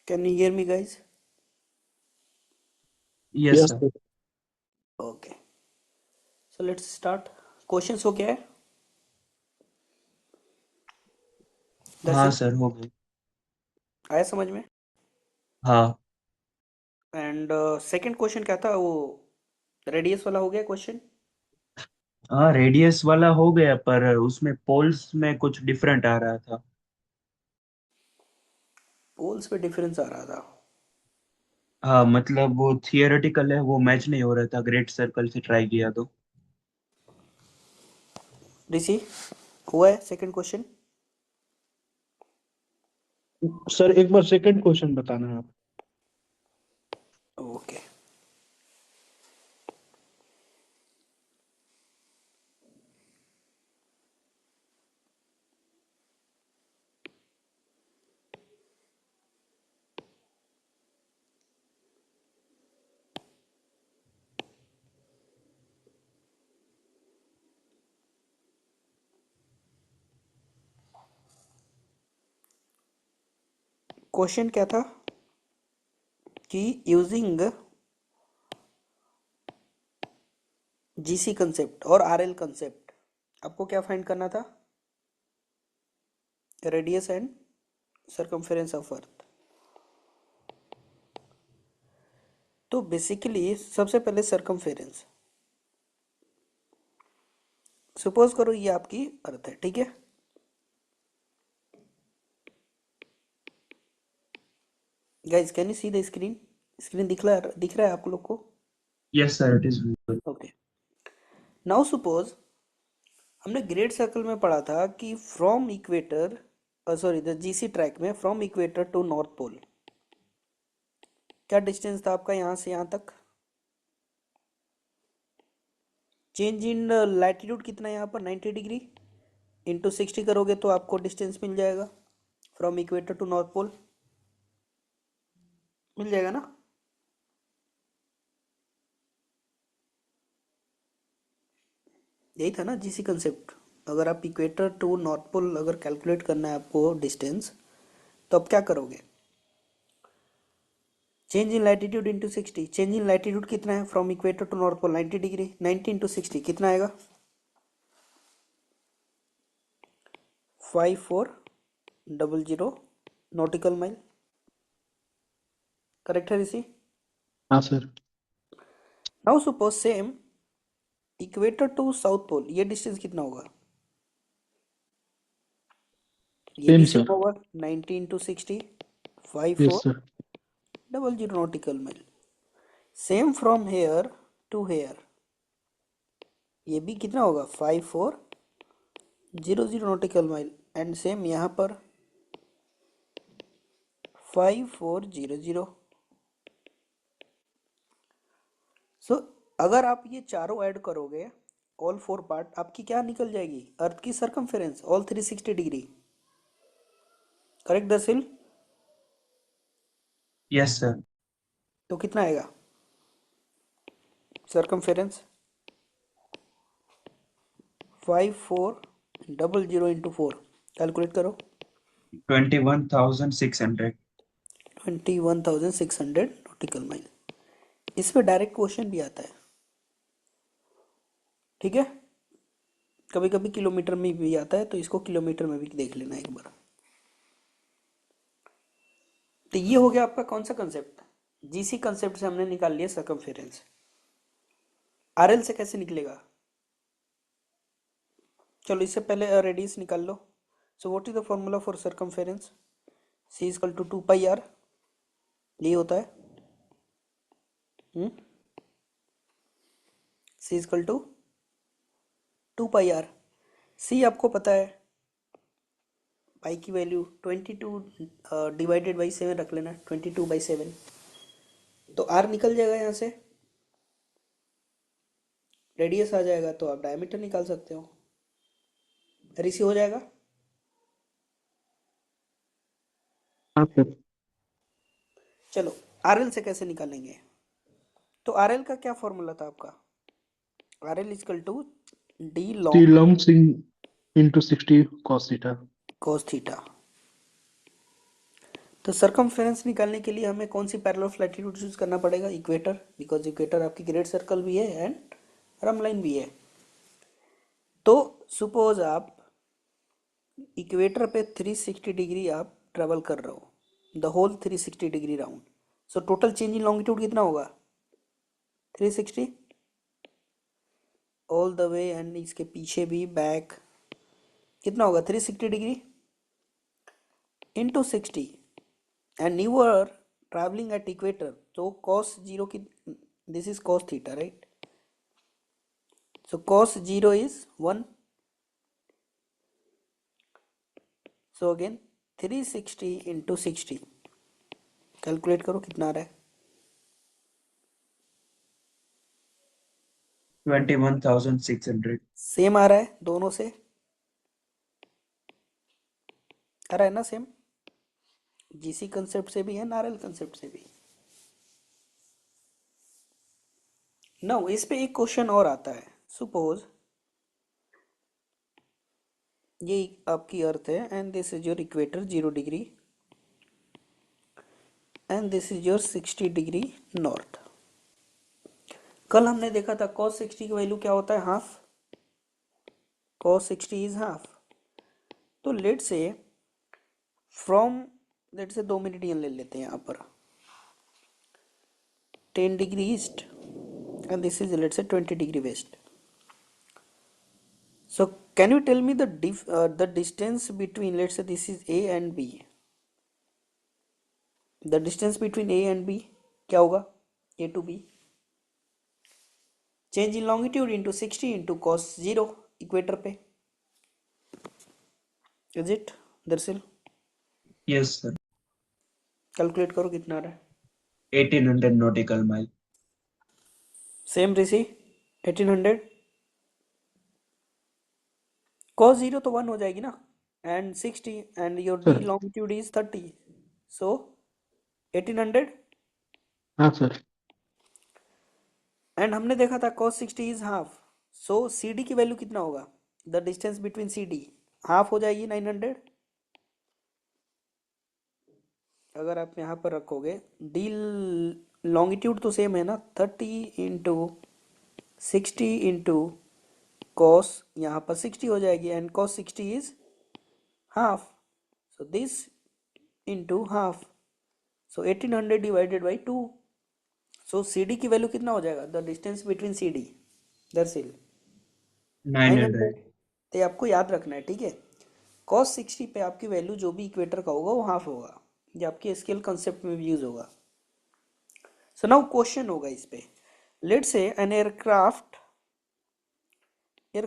Can you hear me, guys? Yes, Yes, sir. sir. Okay. So let's start. Questions हो क्या है? हाँ दर्शन sir, हो गई। आया समझ में? हाँ एंड सेकंड क्वेश्चन क्या था वो रेडियस वाला हो गया क्वेश्चन? हाँ, रेडियस वाला हो गया पर उसमें पोल्स में कुछ डिफरेंट आ रहा था। पोल्स पे डिफरेंस आ रहा था। हाँ मतलब वो थियोरेटिकल है, वो मैच नहीं हो रहा था, ग्रेट सर्कल से ट्राई किया तो। ऋषि हुआ है सेकंड क्वेश्चन? सर एक बार सेकंड क्वेश्चन बताना आप। ओके। क्वेश्चन क्या था कि यूजिंग जीसी कंसेप्ट और आरएल कंसेप्ट आपको क्या फाइंड करना था? Radius and circumference of earth. तो बेसिकली सबसे पहले सरकमफेरेंस। सपोज करो ये आपकी अर्थ है, ठीक है? Guys can you see the screen? Screen दिख रहा है आप लोग को? Yes sir, it is visual. Okay. Now suppose हमने ग्रेड सर्कल में पढ़ा था कि from equator sorry the GC track में from equator to north pole क्या डिस्टेंस था आपका यहाँ से यहाँ तक? चेंज इन लैटिट्यूड कितना है यहाँ पर? 90 डिग्री इंटू 60 करोगे तो आपको डिस्टेंस मिल जाएगा from equator to north pole. मिल जाएगा ना? यही था ना जीसी कंसेप्ट। अगर आप इक्वेटर टू नॉर्थ पोल अगर कैलकुलेट करना है आपको डिस्टेंस, तो आप क्या करोगे? Change in latitude into 60। Change in latitude कितना है from equator to north pole? 90 degree. 90 into 60 कितना आएगा? 5400 नॉटिकल माइल। करेक्ट है ऋषि? हाँ sir. Now suppose same equator to south pole ये डिस्टेंस कितना होगा? ये सेम भी सर। सेम होगा 90 into 60 yes sir. 5400 nautical mile. Same from here to here ये भी कितना होगा? 5400 नॉटिकल माइल। एंड सेम यहाँ पर 5400। सो अगर आप ये चारों ऐड करोगे ऑल फोर पार्ट आपकी क्या निकल जाएगी? अर्थ की सरकमफेरेंस ऑल 360 डिग्री। करेक्ट दरसिल? Yes sir. तो कितना आएगा सरकमफेरेंस? 5400 इंटू 4 कैलकुलेट करो। 21,600। 21,600 नॉटिकल माइल। इसमें डायरेक्ट क्वेश्चन भी आता है, ठीक है? कभी कभी किलोमीटर में भी आता है, तो इसको किलोमीटर में भी देख लेना एक बार। तो ये हो गया आपका कौन सा कंसेप्ट? जीसी कंसेप्ट से हमने निकाल लिया सरकमफेरेंस। आरएल से कैसे निकलेगा? चलो इससे पहले रेडियस निकाल लो। So what is the formula for circumference? C is equal to 2 pi R. ये होता है C is equal to 2 pi R. C आपको पता है, पाई की वैल्यू 22 डिवाइडेड बाई 7 रख लेना, 22/7। तो आर निकल जाएगा यहाँ से, रेडियस आ जाएगा तो आप डायमीटर निकाल सकते हो। ऋषि हो जाएगा? हाँ सर। चलो आरएल से कैसे निकालेंगे? तो आरएल का क्या फॉर्मूला था आपका? RL is equal to D T long लम्स into 60 cos theta. cos theta. तो सरकमफेरेंस निकालने के लिए हमें कौन सी पैरेलल ऑफ लैटिट्यूड यूज करना पड़ेगा? इक्वेटर, बिकॉज इक्वेटर आपकी ग्रेट सर्कल भी है एंड रम लाइन भी है। तो सपोज आप इक्वेटर पे 360 डिग्री आप ट्रेवल कर रहे हो, the whole 360 degree round, so total change in longitude कितना होगा? 360 ऑल द वे एंड इसके पीछे भी बैक कितना होगा? 360 degree into 60 and you are travelling at equator, तो cos जीरो की, this is cos theta right, so cos zero is 1, so again 360 into 60, calculate करो कितना आ रहा है? 21,600। सेम आ रहा है दोनों से, आ रहा है ना सेम? जीसी कंसेप्ट से भी है, नारल कंसेप्ट से भी। नाउ इस पे एक क्वेश्चन और आता है, सपोज ये आपकी अर्थ है and this is your equator 0 degree and this is your 60 degree north. कल हमने देखा था cos 60 की वैल्यू क्या होता है? Half, cos 60 is half. तो late say from, let say 2 meridian ले लेते हैं यहाँ पर, 10 degree east and this is let say 20 degree west. So can you tell me the distance between, let's say this is A and B, the distance between A and B क्या होगा? A to B, change in longitude into 60 into cos 0 equator पे, is it दरअसल? Yes sir. Calculate करो कितना आ रहा है? 1800 nautical mile. Same Rishi, 1800 cos 0 तो 1 हो जाएगी ना, and 60 and your D sir. Longitude is 30, सो 1800 हाँ सर। एंड हमने देखा था cos 60 is half, so C D की वैल्यू कितना होगा? The distance between C D half हो जाएगी 900। अगर आप यहाँ पर रखोगे डी लॉन्गिट्यूड तो सेम है ना, 30 इंटू 60 इंटू कॉस, यहाँ पर 60 हो जाएगी and cos 60 is half, so this into half, so 1800 divided by 2, so C D की वैल्यू कितना हो जाएगा? The distance between C D दरअसल 900। 900। तो ये आपको याद रखना है, ठीक है? cos 60 पे आपकी वैल्यू जो भी इक्वेटर का होगा वो हाफ होगा, ये आपके स्केल कंसेप्ट में भी यूज होगा। सो नाउ क्वेश्चन होगा इस पे, let's say an aircraft A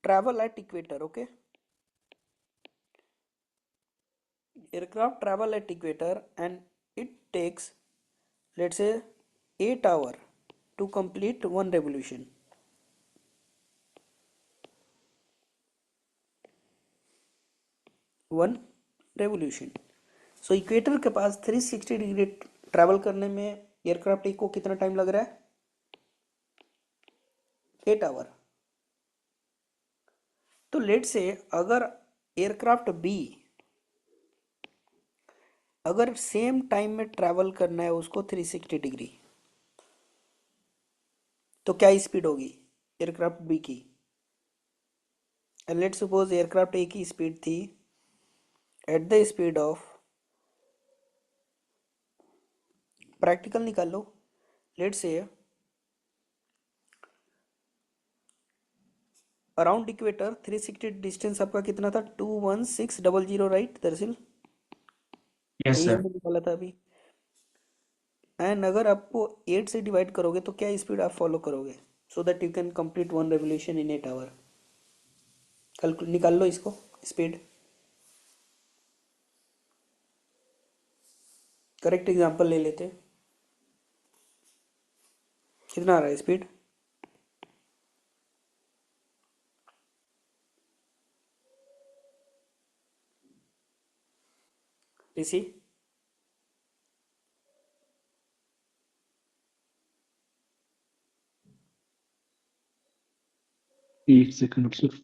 travel at equator, okay, aircraft travel at equator and it takes, let's say, 8 hours to complete one revolution. One revolution. So equator के पास 360 degree travel करने में aircraft ए को कितना time लग रहा है? 8 our. तो late से अगर एयरक्राफ्ट बी अगर सेम टाइम में ट्रैवल करना है उसको 360 डिग्री, तो क्या स्पीड होगी एयरक्राफ्ट बी की? लेट सपोज एयरक्राफ्ट ए की स्पीड थी eight the speed of, practical निकाल लो, लेट से अराउंड इक्वेटर 360 डिस्टेंस आपका कितना था? 21600 राइट दरअसल, यस यही सर। हमने निकाला था अभी। एंड अगर आपको 8 से डिवाइड करोगे तो क्या स्पीड आप फॉलो करोगे so that you can complete one revolution in 8 hour? कल निकाल लो इसको स्पीड। करेक्ट एग्जांपल ले लेते, कितना आ रहा है स्पीड? ऋषि, एक सेकंड सर।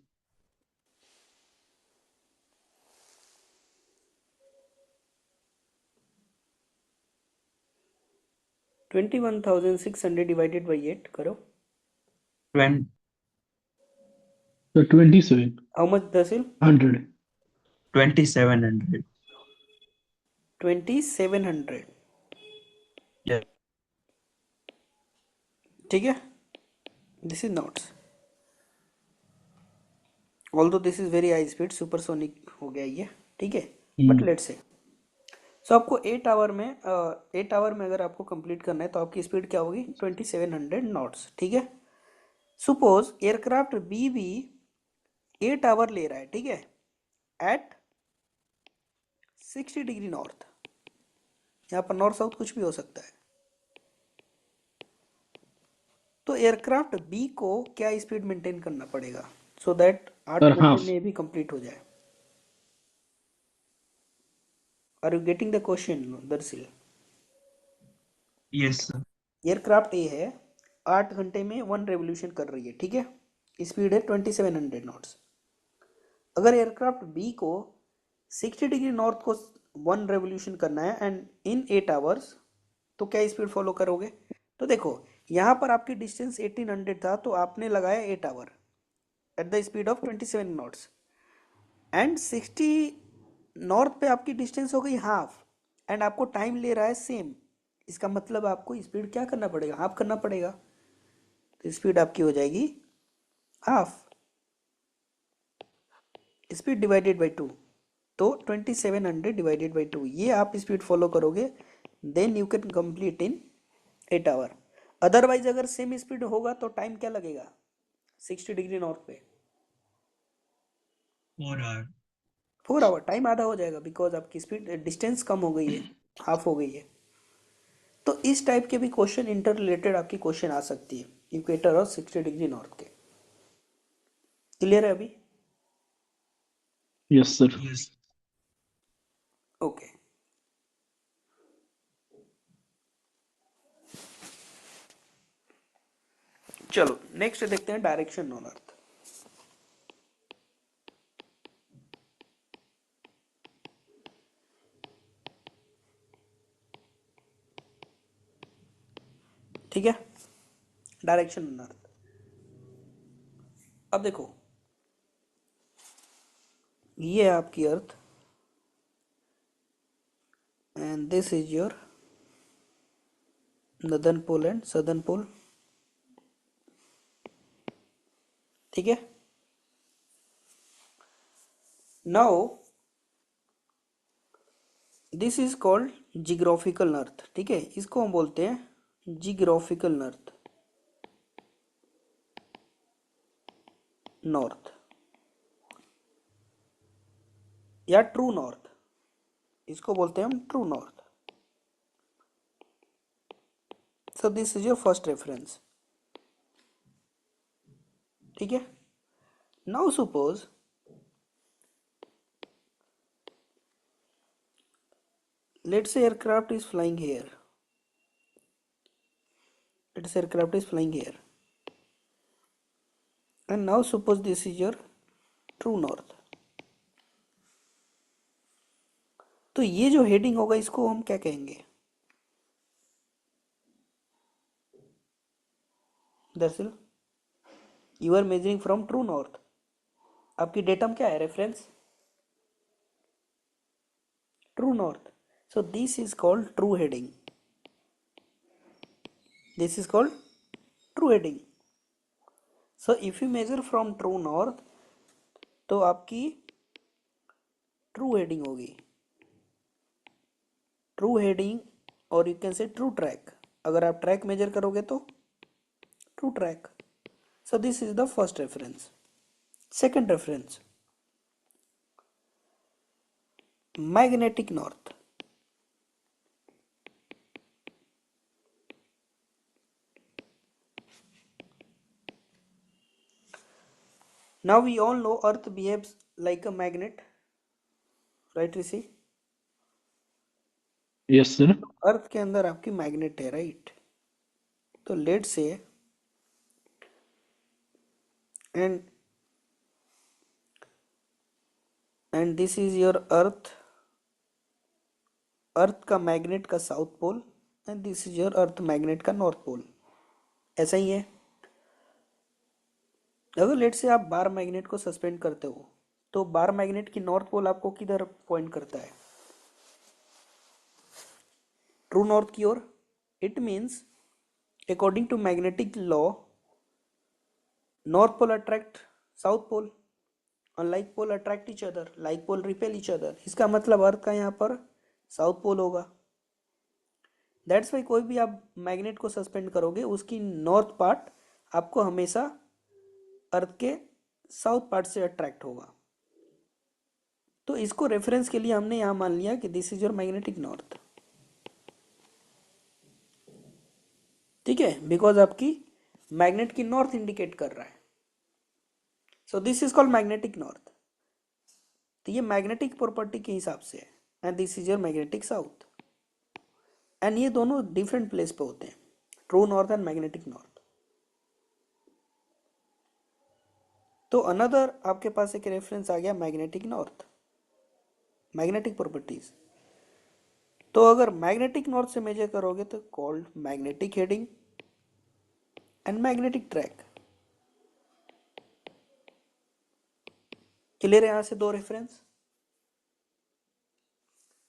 21,600 डिवाइडेड बाई 8 करो. 20 So 2700. हाउ मच दसिल? 2700. 2700. Yeah. ठीक है. This is knots. Although this is very high speed supersonic हो गया ये. ठीक है. बट लेट्स से सो आपको 8 आवर में अगर आपको कंप्लीट करना है तो आपकी स्पीड क्या होगी? 2700 नॉट्स. ठीक है. सपोज एयरक्राफ्ट बी भी 8 आवर ले रहा है. ठीक है. At 60 degree north. यहाँ पर नॉर्थ साउथ कुछ भी हो सकता है. तो एयरक्राफ्ट बी को क्या स्पीड मेंटेन करना पड़ेगा सो दैट 8 Sir, घंटे half. में भी कंप्लीट हो जाए? Are you getting the question दरअसल? Yes, sir. एयरक्राफ्ट ए है, 8 घंटे में 1 रेवोल्यूशन कर रही है. ठीक है. स्पीड है 2700 नॉट्स. अगर एयरक्राफ्ट बी को 60 डिग्री नॉर्थ को 1 रेवोल्यूशन करना है एंड इन 8 आवर्स, तो क्या स्पीड फॉलो करोगे? तो देखो यहाँ पर आपकी डिस्टेंस 1800 था तो आपने लगाया 8 hour at the speed of 27 knots and 60 north पे आपकी डिस्टेंस हो गई हाफ एंड आपको टाइम ले रहा है सेम. इसका मतलब आपको स्पीड क्या करना पड़ेगा? हाफ करना पड़ेगा. तो स्पीड आपकी हो जाएगी हाफ. Speed divided by 2. तो 2700 डिवाइडेड बाई 2 ये आप स्पीड फॉलो करोगे then you can complete in 8 hour. Otherwise अगर सेम स्पीड होगा तो टाइम क्या लगेगा 60 डिग्री नॉर्थ पे? 4 hour. 4 आवर. टाइम आधा हो जाएगा बिकॉज आपकी स्पीड डिस्टेंस कम हो गई है, हाफ हो गई है. तो इस टाइप के भी क्वेश्चन इंटर रिलेटेड आपकी क्वेश्चन आ सकती है इक्वेटर और 60 डिग्री नॉर्थ के. क्लियर है अभी? Yes, sir. Yes. ओके. चलो नेक्स्ट देखते हैं डायरेक्शन ऑन अर्थ. ठीक है. Direction on earth. अब देखो ये है आपकी earth and this is your northern pole and southern pole. ठीक है. Now this is called geographical earth. ठीक है. इसको हम बोलते हैं जियोग्राफिकल अर्थ नॉर्थ या ट्रू नॉर्थ. इसको बोलते हैं हम true north. So this is your first reference. ठीक है. Now suppose let's say aircraft is flying here. Let's say aircraft is flying here and now suppose this is your true north. तो ये जो heading होगा इसको हम क्या कहेंगे? दरअसल you are measuring from true north. आपकी डेटम क्या है? Reference true north. So this is called true heading. This is called true heading. So if you measure from true north तो आपकी ट्रू हेडिंग होगी. ट्रू हेडिंग और you can say true track. अगर आप track measure करोगे तो true track. So this is the first reference. Second reference magnetic north. Now we all know earth behaves like a magnet, right Rishi? Yes, sir. Earth के अंदर आपकी magnet है, right? तो late say and this is your earth. Earth का magnet का south pole and this is your earth magnet का north pole. ऐसा ही है। अगर लेट से आप बार मैग्नेट को सस्पेंड करते हो तो बार मैग्नेट की नॉर्थ पोल आपको किधर पॉइंट करता है? ट्रू नॉर्थ की ओर। It means according to magnetic law north pole attract south pole, unlike pole attract each other, like pole repel each other. इसका मतलब अर्थ का यहाँ पर साउथ पोल होगा। दैट्स वाई कोई भी आप मैग्नेट को सस्पेंड करोगे उसकी नॉर्थ पार्ट आपको हमेशा अर्थ के साउथ पार्ट से अट्रैक्ट होगा। तो इसको रेफरेंस के लिए हमने यहां मान लिया कि this is your magnetic north. ठीक है, बिकॉज आपकी मैग्नेट की नॉर्थ इंडिकेट कर रहा है। So this is called magnetic north. तो ये मैग्नेटिक प्रॉपर्टी के हिसाब से है and this is your magnetic south. And ये दोनों डिफरेंट प्लेस पे होते हैं, true north and magnetic north. तो अनदर आपके पास एक रेफरेंस आ गया मैग्नेटिक नॉर्थ, मैग्नेटिक प्रॉपर्टीज। तो अगर मैग्नेटिक नॉर्थ से मेजर करोगे तो called magnetic heading and magnetic track. Clear है? यहां से दो रेफरेंस।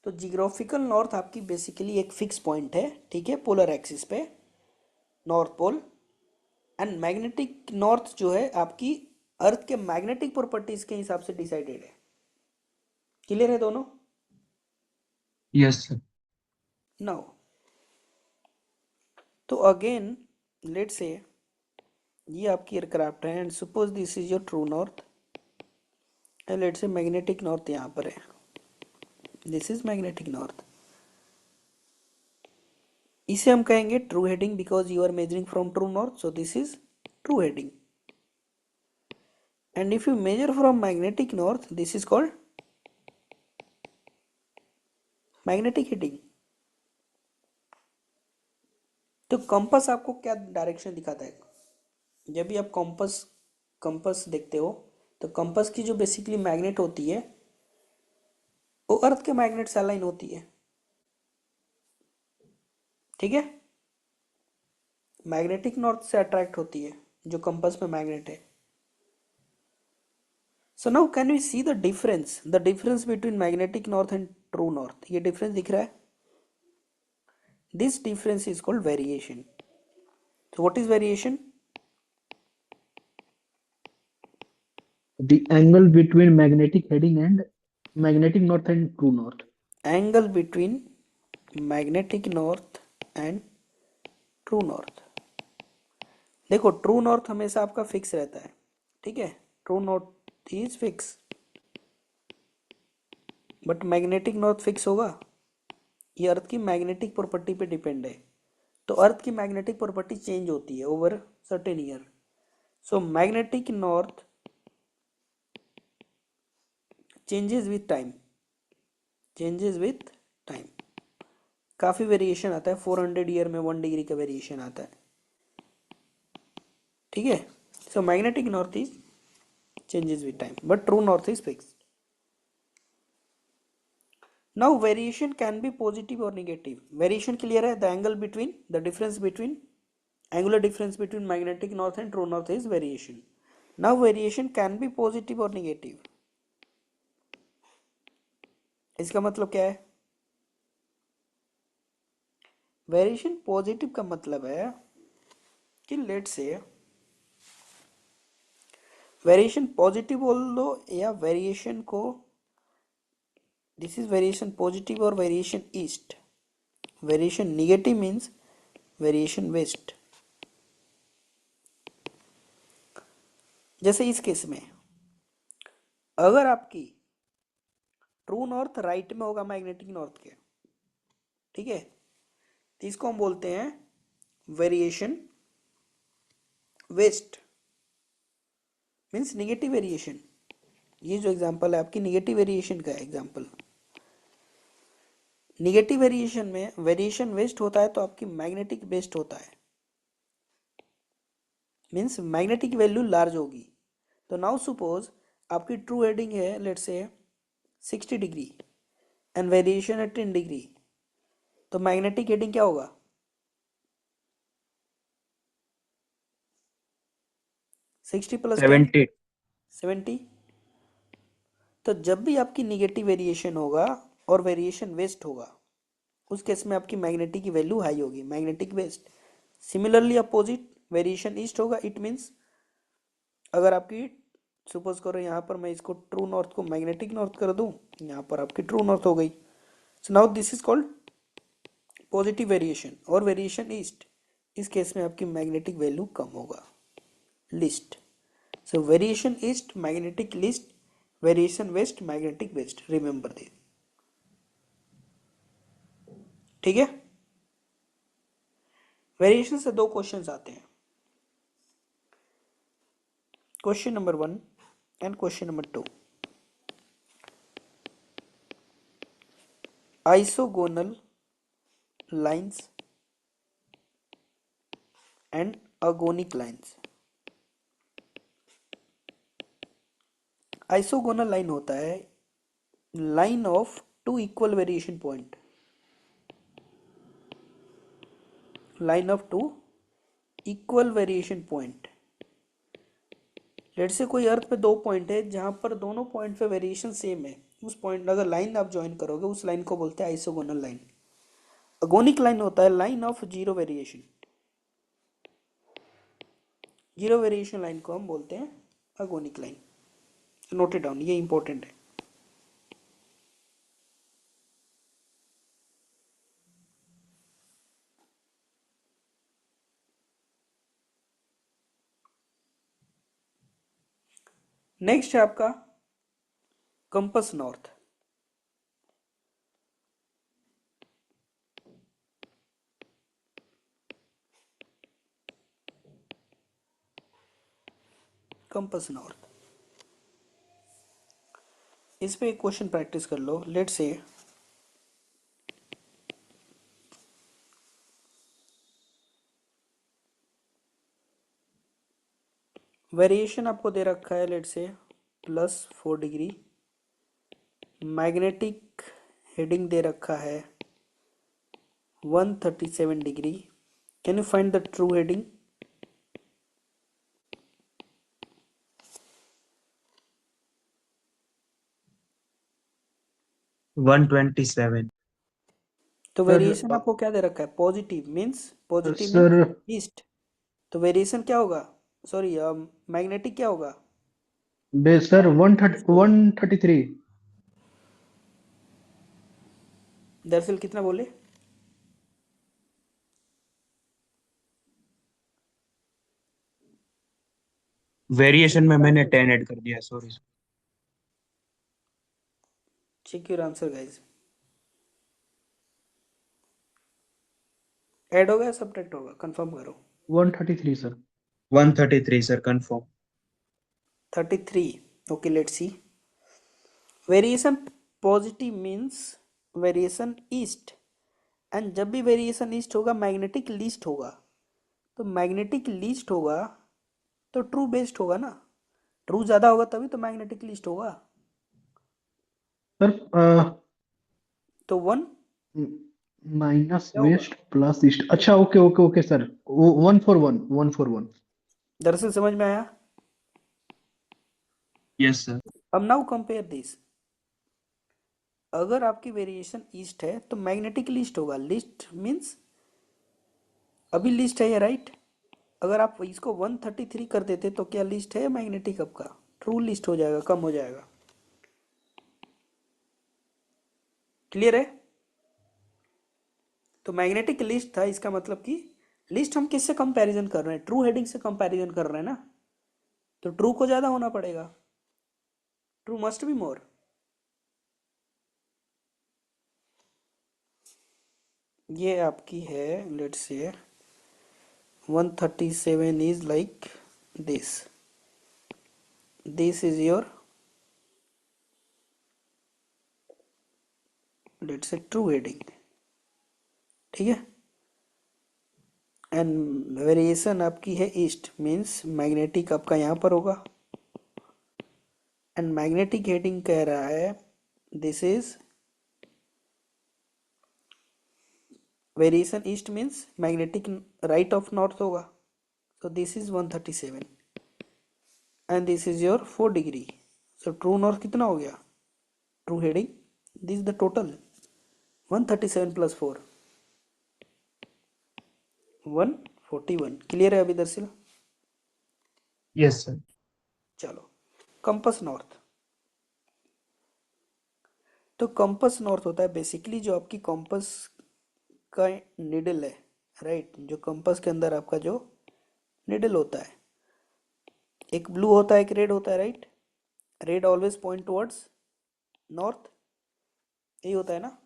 तो जियोग्राफिकल नॉर्थ आपकी बेसिकली एक फिक्स पॉइंट है, ठीक है, पोलर एक्सिस पे, north pole. And magnetic north जो है आपकी अर्थ के मैग्नेटिक प्रॉपर्टीज के हिसाब से डिसाइडेड है। क्लियर है दोनों? Yes sir. नाउ तो अगेन लेट्स से ये आपकी एयरक्राफ्ट है and suppose this is your true north and let's से मैग्नेटिक नॉर्थ यहाँ पर है, दिस इज मैग्नेटिक नॉर्थ। इसे हम कहेंगे true heading because you are measuring from true north, so this is true heading. And if you measure from magnetic north this is called magnetic heading. तो compass आपको क्या direction दिखाता है? जब भी आप कंपास देखते हो तो कंपास की जो बेसिकली मैग्नेट होती है वो अर्थ के मैग्नेट से अलाइन होती है। ठीक है, मैग्नेटिक नॉर्थ से अट्रैक्ट होती है जो कंपास में मैग्नेट है। So now can we see the difference between magnetic north and true north. ये डिफरेंस दिख रहा है। This difference is called variation. So what is variation? The angle between magnetic heading and magnetic north and true north. Angle between magnetic north and true north। देखो true north हमेशा आपका fix रहता है, ठीक है, true north is fix, but magnetic north fix होगा? ये अर्थ की मैग्नेटिक प्रॉपर्टी पे डिपेंड है। तो अर्थ की मैग्नेटिक प्रॉपर्टी चेंज होती है over certain year. So magnetic north changes with time, changes with time. काफ़ी वेरिएशन आता है, 400 ईयर में 1 डिग्री का वेरिएशन आता है। ठीक है, so magnetic north is changes with time but true north is fix. Now variation can be positive और नेगेटिव। वेरिएशन क्लियर है, the angle between the difference between angular difference between magnetic north and true north is variation. Now variation can be positive or negative. इसका मतलब क्या है? Variation positive का मतलब है कि लेट से वेरिएशन पॉजिटिव बोल दो या वेरिएशन को दिस इज वेरिएशन पॉजिटिव और variation east. Variation negative means variation west. जैसे इस केस में अगर आपकी ट्रू नॉर्थ राइट में होगा मैग्नेटिक नॉर्थ के, ठीक है, तो इसको हम बोलते हैं variation west, means negative variation. ये जो एग्जांपल है आपकी निगेटिव वेरिएशन का एग्जांपल। निगेटिव वेरिएशन में वेरिएशन वेस्ट होता है तो आपकी मैग्नेटिक वेस्ट होता है, मीन्स मैग्नेटिक वैल्यू लार्ज होगी। तो नाउ सपोज आपकी ट्रू हेडिंग है लेट्स से 60 डिग्री एंड वेरिएशन है 10 डिग्री, तो मैग्नेटिक हेडिंग क्या होगा? 60 प्लस 10 70। 70। तो जब भी आपकी निगेटिव वेरिएशन होगा और वेरिएशन वेस्ट होगा, उस केस में आपकी मैग्नेटिक की वैल्यू हाई होगी, magnetic west. Similarly opposite, variation east होगा, इट मीन्स अगर आपकी, सपोज करो यहाँ पर मैं इसको ट्रू नॉर्थ को मैग्नेटिक नॉर्थ कर दूं, यहाँ पर आपकी ट्रू नॉर्थ हो गई। So now this is called positive variation. और वेरिएशन ईस्ट, इस केस में आपकी मैग्नेटिक वैल्यू कम होगा, least. So variation east magnetic least, variation west magnetic west, remember this. ठीक है। वेरिएशन से दो क्वेश्चंस आते हैं, question number 1 and question number 2। Isogonal lines and agonic lines. Isogonal line होता है line of to equal variation point, line of to equal variation point. Let say कोई अर्थ पे दो पॉइंट है जहां पर दोनों पॉइंट पे वेरिएशन सेम है, उस पॉइंट अगर लाइन आप ज्वाइन करोगे उस लाइन को बोलते हैं आइसोगोनल लाइन। अगोनिक लाइन होता है line of zero variation, zero variation line को हम बोलते हैं agonic line. Note it down, ये इंपॉर्टेंट है। नेक्स्ट है आपका कंपस नॉर्थ। कंपस नॉर्थ, इस पे एक क्वेश्चन प्रैक्टिस कर लो। लेट से वेरिएशन आपको दे रखा है, लेट से +4 डिग्री, मैग्नेटिक हेडिंग दे रखा है 137 degree. Can you find the true heading? 127। तो सर वेरिएशन आपको क्या दे रखा है? Positive means, positive means sir east. तो वेरिएशन क्या होगा, सॉरी मैग्नेटिक क्या होगा? Base sir 133। दरअसल कितना बोले? वेरिएशन में मैंने 10 ऐड कर दिया, sorry. Check your answer guys. Add होगा, सब्ट्रैक्ट होगा, कंफर्म करो। 133 sir. 133 sir, confirm. 33। Okay, let's see. Variation positive means variation east, and जब भी वेरिएशन ईस्ट होगा मैग्नेटिक लीस्ट होगा। तो मैग्नेटिक लीस्ट होगा तो ट्रू बेस्ड होगा ना, ट्रू ज्यादा होगा तभी तो मैग्नेटिक लीस्ट होगा। सर तो 1 माइनस क्या होगा? West plus east. अच्छा, ओके ओके ओके सर, 141 141। दरअसल समझ में आया? Yes sir. अब नाउ कंपेयर दिस। अगर आपकी वेरिएशन ईस्ट है तो मैग्नेटिक लिस्ट होगा, लिस्ट मीन्स अभी लिस्ट है ये, राइट? अगर आप इसको 133 कर देते तो क्या लिस्ट है मैग्नेटिक? आपका ट्रू लिस्ट हो जाएगा, कम हो जाएगा। क्लियर है? तो मैग्नेटिक लिस्ट था, इसका मतलब कि लिस्ट हम किससे कंपैरिजन कर रहे हैं? ट्रू हेडिंग से कंपैरिजन कर रहे हैं ना, तो ट्रू को ज्यादा होना पड़ेगा, ट्रू मस्ट बी मोर। ये आपकी है, लेट्स से 137 is like this is your, let's say, true heading। ठीक है। एंड वेरिएशन आपकी है ईस्ट, मीन्स मैग्नेटिक आपका यहाँ पर होगा, एंड मैग्नेटिक हेडिंग कह रहा है this is variation east means magnetic right of north होगा। So this is 137। And this is your 4 degree. So true north कितना हो गया, true heading, this is the total 137 plus 4 141। Clear है अभी दरअसल? Yes sir. चलो, कंपस नॉर्थ। तो compass north होता है बेसिकली जो आपकी कंपस का निडल है, राइट, जो कंपस के अंदर आपका जो निडल होता है, एक ब्लू होता है एक रेड होता है, right, red always point towards north, यही होता है ना।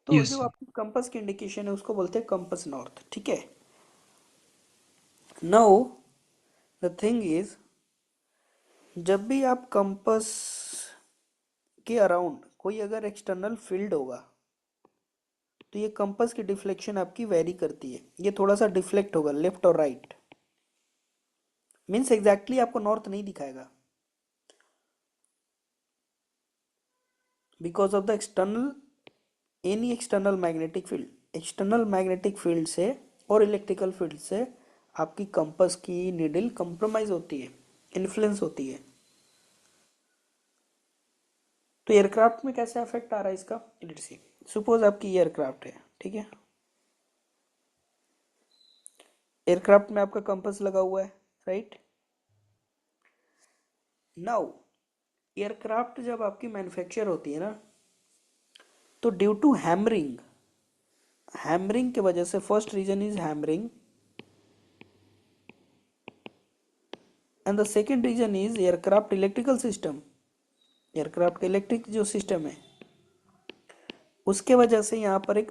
तो यस जो सर। आपकी कंपस की इंडिकेशन है उसको बोलते हैं कंपस नॉर्थ, ठीक है। नाउ द थिंग इज, जब भी आप कंपस के अराउंड कोई अगर एक्सटर्नल फील्ड होगा तो ये कंपस की डिफ्लेक्शन आपकी वेरी करती है, ये थोड़ा सा डिफ्लेक्ट होगा लेफ्ट और राइट, मीन्स एग्जैक्टली आपको नॉर्थ नहीं दिखाएगा, because of the external, any external magnetic field, external magnetic field से और इलेक्ट्रिकल फील्ड से आपकी कंपस की नीडल कंप्रोमाइज होती है, इन्फ्लुएंस होती है। तो एयरक्राफ्ट में कैसे इफेक्ट आ रहा है इसका, लेट्स सी। सपोज आपकी एयरक्राफ्ट है, ठीक है, एयरक्राफ्ट में आपका कंपस लगा हुआ है, राइट। नाउ एयरक्राफ्ट जब आपकी मैन्युफैक्चर होती है ना, तो ड्यू टू हैमरिंग, हैमरिंग की वजह से, first reason is hammering and the second reason is aircraft electrical system, aircraft का इलेक्ट्रिक जो सिस्टम है उसके वजह से यहाँ पर एक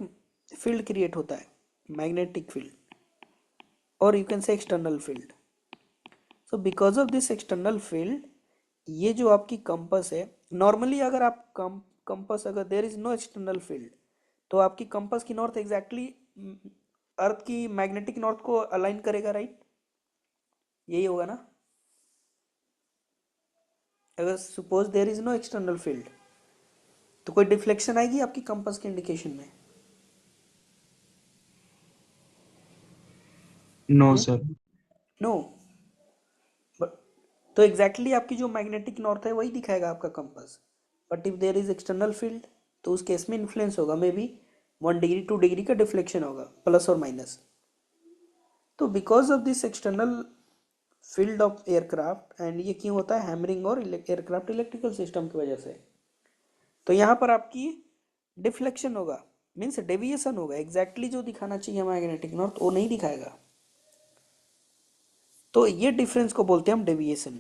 फील्ड क्रिएट होता है, मैग्नेटिक फील्ड, और यू कैन से external field. So because of this external field, ये जो आपकी कंपस है, नॉर्मली अगर आप कंपस, अगर there is no external field तो आपकी कंपस की नॉर्थ एग्जैक्टली अर्थ की मैग्नेटिक नॉर्थ को अलाइन करेगा, राइट, यही होगा ना। अगर suppose there is no external field तो कोई डिफ्लेक्शन आएगी आपकी कंपस के इंडिकेशन में? No sir. नो। बट तो एग्जैक्टली आपकी जो मैग्नेटिक नॉर्थ है वही दिखाएगा आपका compass, but if there is external field तो उस केस में इन्फ्लुएंस होगा, मे बी 1 डिग्री 2 डिग्री का डिफ्लेक्शन होगा, प्लस और माइनस। तो because of this external field of aircraft, and ये क्यों होता है, हैमरिंग और एयरक्राफ्ट इलेक्ट्रिकल सिस्टम की वजह से, तो यहाँ पर आपकी डिफ्लेक्शन होगा, मीन्स डेविएशन होगा, एग्जैक्टली जो दिखाना चाहिए मैग्नेटिक नॉर्थ वो नहीं दिखाएगा। तो ये डिफरेंस को बोलते हैं हम डेविएशन।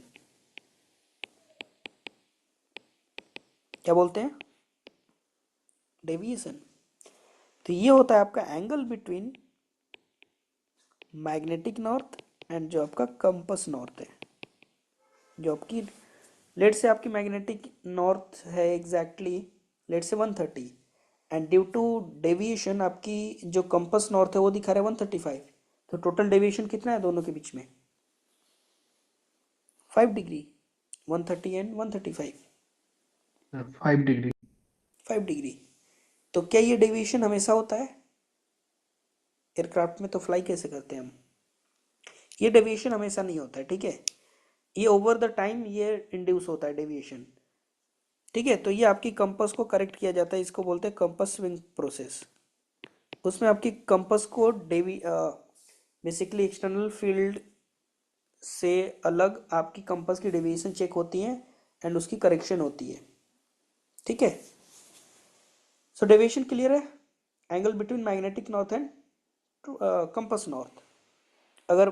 क्या बोलते हैं, डेविएशन। तो ये होता है आपका angle between magnetic north and जो आपका कंपस नॉर्थ है, जो आपकी, लेट से आपकी मैग्नेटिक नॉर्थ है एग्जैक्टली लेट से 130, एंड ड्यू टू डेविएशन आपकी जो कंपस नॉर्थ है वो दिखा रहा है 135, तो टोटल डेविएशन कितना है दोनों के बीच में, 5 डिग्री, 130 एंड 135, 5 डिग्री। 5 डिग्री। तो क्या ये डेविएशन हमेशा होता है, एयरक्राफ्ट में तो फ्लाई कैसे करते हैं हम, ये डेविएशन हमेशा नहीं होता है, ठीक है, ये ओवर द टाइम ये इंड्यूस होता है डेविएशन, ठीक है। तो ये आपकी कंपास को करेक्ट किया जाता है, इसको बोलते हैं कंपास स्विंग प्रोसेस। उसमें आपकी कंपास को बेसिकली एक्सटर्नल फील्ड से अलग आपकी कंपास की डेविएशन चेक होती है एंड उसकी करेक्शन होती है, ठीक है। सो डेविएशन क्लियर है, angle between magnetic north and compass north. अगर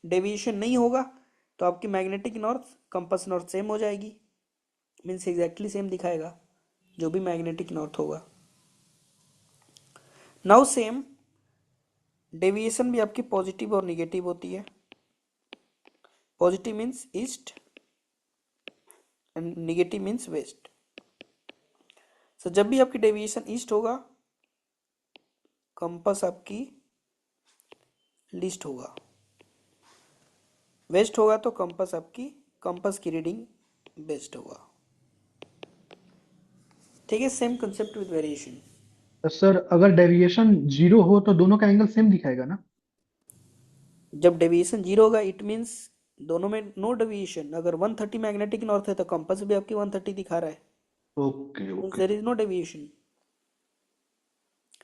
डेविएशन नहीं होगा तो आपकी magnetic north compass north same हो जाएगी, मीन्स एग्जैक्टली सेम दिखाएगा जो भी मैग्नेटिक नॉर्थ होगा। नाउ सेम डेविएशन भी आपकी पॉजिटिव और निगेटिव होती है, positive means east and negative means west. So जब भी आपकी डेविएशन ईस्ट होगा कंपास आपकी लीस्ट होगा, वेस्ट होगा तो कंपास आपकी, कंपास की रीडिंग बेस्ट होगा, ठीक है। Same concept with variation. तो सर अगर डेविएशन 0 हो तो दोनों का एंगल सेम दिखाएगा ना? जब डेविएशन जीरो होगा इट मीन्स दोनों में नो डेविएशन। अगर 130 मैग्नेटिक नॉर्थ है तो कंपास भी आपकी 130 दिखा रहा है, okay means okay. There is no deviation.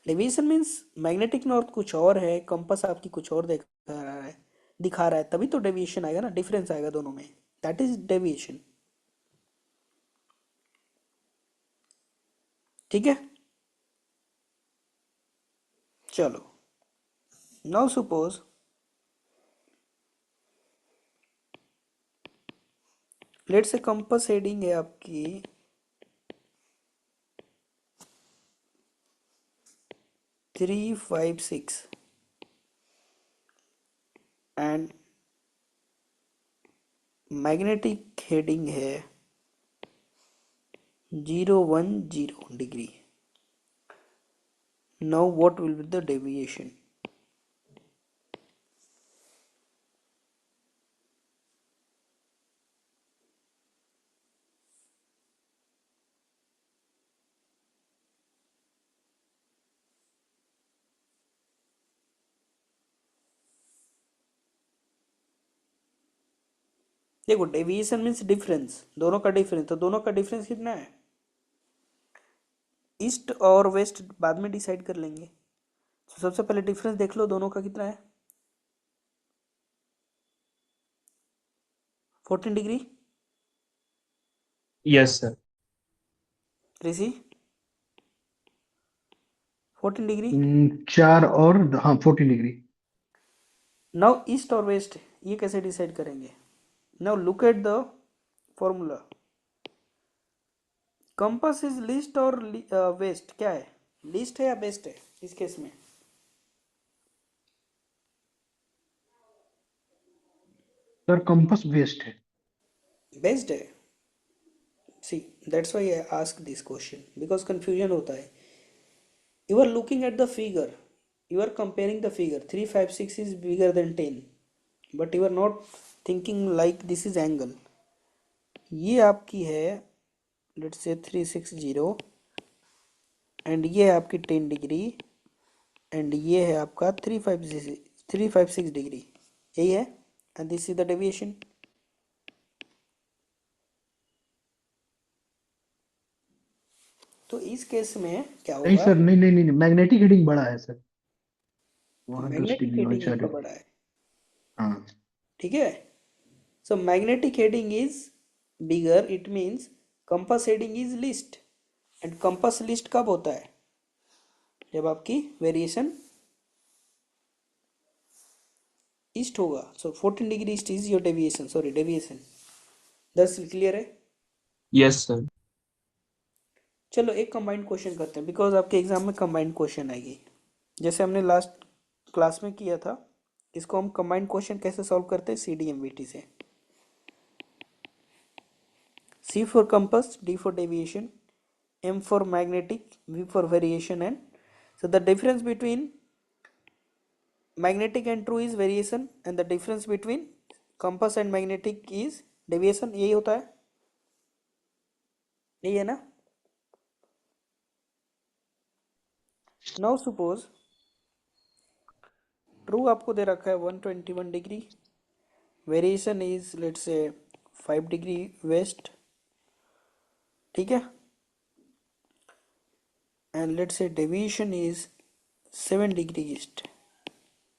Deviation means magnetic north कुछ और है, कंपास आपकी कुछ और दिखा रहा है, तभी तो डेविएशन आएगा ना, डिफरेंस आएगा दोनों में, दैट इज डेविएशन। ठीक है, चलो now suppose let's say compass heading है आपकी 356 एंड मैग्नेटिक हेडिंग है 010 degree. Now what will be the deviation? देखो डेविएशन मीन्स डिफरेंस, दोनों का डिफरेंस, तो दोनों का डिफरेंस कितना है? ईस्ट और वेस्ट बाद में डिसाइड कर लेंगे, तो सबसे पहले डिफरेंस देख लो दोनों का कितना है। 14 degree. Yes sir. Rishi 14 degree. 4 और हाँ 14 डिग्री। नाउ ईस्ट और वेस्ट ये कैसे डिसाइड करेंगे? Now look at the formula. Compass is least और वेस्ट क्या है? लीस्ट है या बेस्ट है इस केस में? सर कंपास वेस्ट है। बेस्ट है। See that's why I ask this question, because confusion होता है। You are looking at the figure, you are comparing the figure, 356 is bigger than 10, but you are not thinking like this is angle। ये आपकी है let's से 360 and ये है आपकी 10 degree and ये है आपका 356 डिग्री, यही है, and this is the deviation. तो इस केस में क्या नहीं होगा? सर, नहीं नहीं नहीं, मैग्नेटिक हेडिंग बड़ा है सर, वहाँ दस मैग्नेटिक डिग्री वहाँ हेडिंग चार आपका डिग्री बड़ा है, हाँ। ठीक है। So magnetic heading is bigger, it means compass heading is least, and compass least कब होता है? जब आपकी वेरिएशन ईस्ट होगा। सो 14 degree east is your deviation, sorry deviation. दस क्लियर है? Yes sir. चलो एक कंबाइंड क्वेश्चन करते हैं, बिकॉज आपके एग्जाम में कंबाइंड क्वेश्चन आएगी, जैसे हमने लास्ट क्लास में किया था। इसको हम कंबाइंड क्वेश्चन कैसे सॉल्व करते हैं? CDMVT से। C for compass, D for deviation, M for magnetic, V for variation, and so the difference between magnetic and true is variation, and the difference between compass and magnetic is deviation। यही होता है, यही है ना? Now suppose true आपको दे रखा है 121 degree, variation is let's say 5 degree west, ठीक है, and let's say deviation is 7 degree east.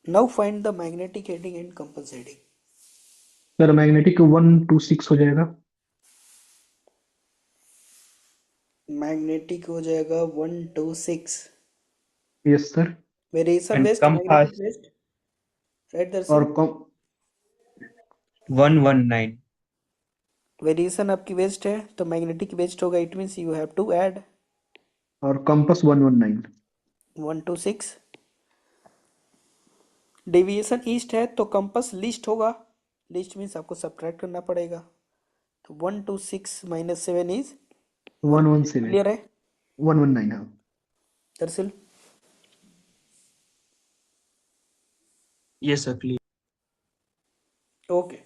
Now find the magnetic heading and compass heading. Sir magnetic 126 हो जाएगा। मैग्नेटिक हो जाएगा 126, yes sir. Variation and west, magnetic compass west, right और दर्शन? कम 119। Variation आपकी west है तो मैग्नेटिक वेस्ट होगा, it means you have to add और कंपास 119। 126। डेविएशन ईस्ट है तो कंपास लीस्ट होगा, लीस्ट मीन्स आपको सब्ट्रैक्ट करना पड़ेगा, तो 126 माइनस 7 इज 1। 117। क्लियर है 119 हाँ। दरअसल? Yes sir clear. Okay,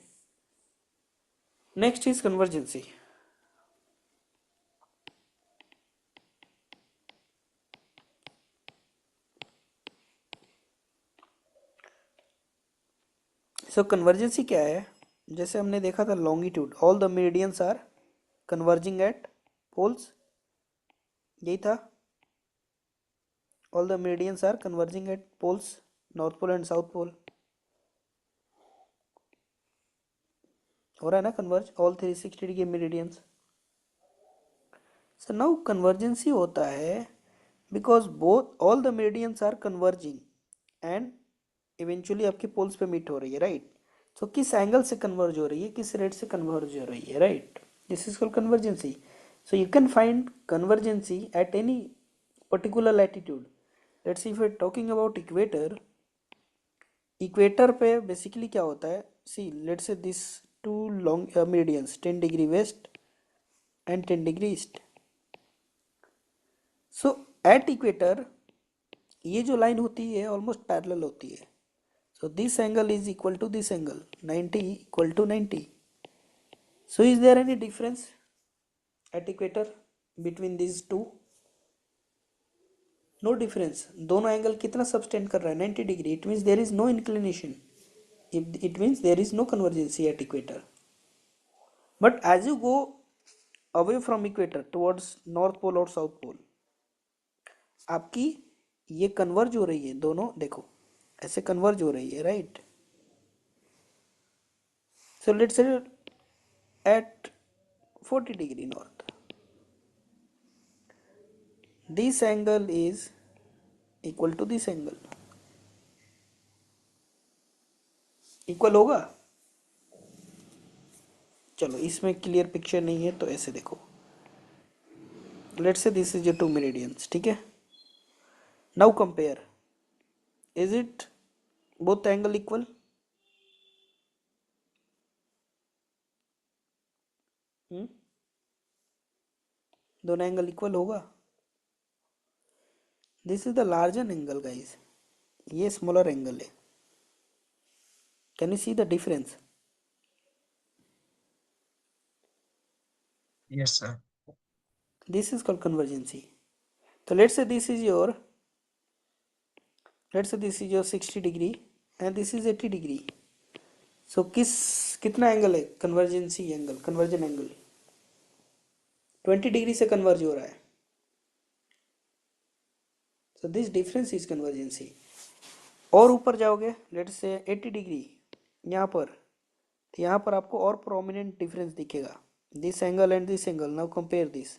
next is convergency. So convergency क्या है? जैसे हमने देखा था longitude, all the meridians are converging at poles, यही था, all the meridians are converging at poles, north pole and south pole. हो रहा है ना converge all 360 degree meridians. So now convergency होता है because both all the meridians are converging and eventually आपके poles पे मीट हो रही है, राइट? सो किस एंगल से कन्वर्ज हो रही है, किस रेट से कन्वर्ज हो रही है, right? This is called convergency. So you can find convergency at any particular latitude. Let's see if we're talking about equator. Equator पे basically क्या होता है? See, let's say this two long meridians 10 degree west and 10 degree east. So at equator ये जो line होती है almost parallel होती है. So this angle is equal to this angle, 90 equal to 90. So is there any difference at equator between these two? No difference. दोनों angle कितना subtend कर रहा है? 90 degree. It means there is no inclination. It means there is no convergency at equator. But as you go away from equator towards north pole और south pole, आपकी ये converge हो रही है, दोनों देखो ऐसे कन्वर्ज हो रही है, right? So let's say at 40 degree north, this angle is equal to this angle. Equal होगा? चलो इसमें क्लियर पिक्चर नहीं है तो ऐसे देखो. Let's say this is your two meridians, ठीक है? Now compare. Is it both angle equal? दोनों एंगल इक्वल होगा? This is the larger angle guys, ये स्मॉलर एंगल है. Can you see the difference? Yes, sir. This is called convergency. तो let's say this is your 60 degree and this is 80 degree. So कितना angle है convergency angle, convergence angle? 20 degree से converge हो रहा है. So this difference is convergency. और ऊपर जाओगे, लेट्स से 80 डिग्री यहाँ पर, तो यहाँ पर आपको और प्रोमिनेंट डिफरेंस दिखेगा. This angle and this angle, now compare this.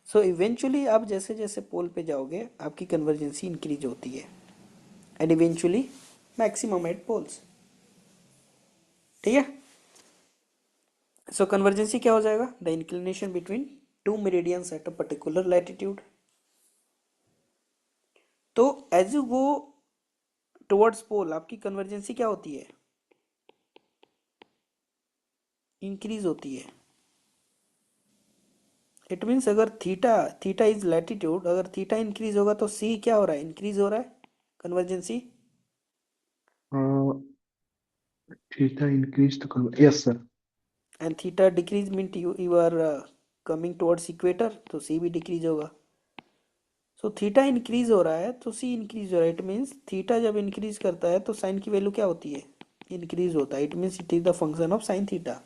So eventually आप जैसे जैसे पोल पे जाओगे आपकी कन्वर्जेंसी इंक्रीज होती है and eventually maximum at poles. ठीक है? सो कन्वर्जेंसी क्या हो जाएगा? The inclination between two meridians at a particular latitude. तो as you go towards pole आपकी कन्वर्जेंसी क्या होती है? इंक्रीज होती है. इट मीन्स अगर थीटा थीटा इज लैटिट्यूड, अगर थीटा इंक्रीज होगा तो सी क्या हो रहा है? इंक्रीज हो रहा है convergency. theta increased yes sir. And theta decrease mean you are coming towards equator, तो सी भी डिक्रीज होगा. सो थीटा इंक्रीज हो रहा है तो सी इंक्रीज हो रहा है. इट मीन्स थीटा जब इंक्रीज करता है तो साइन की वैल्यू क्या होती है? इंक्रीज होता है. It means it is the function of sine theta.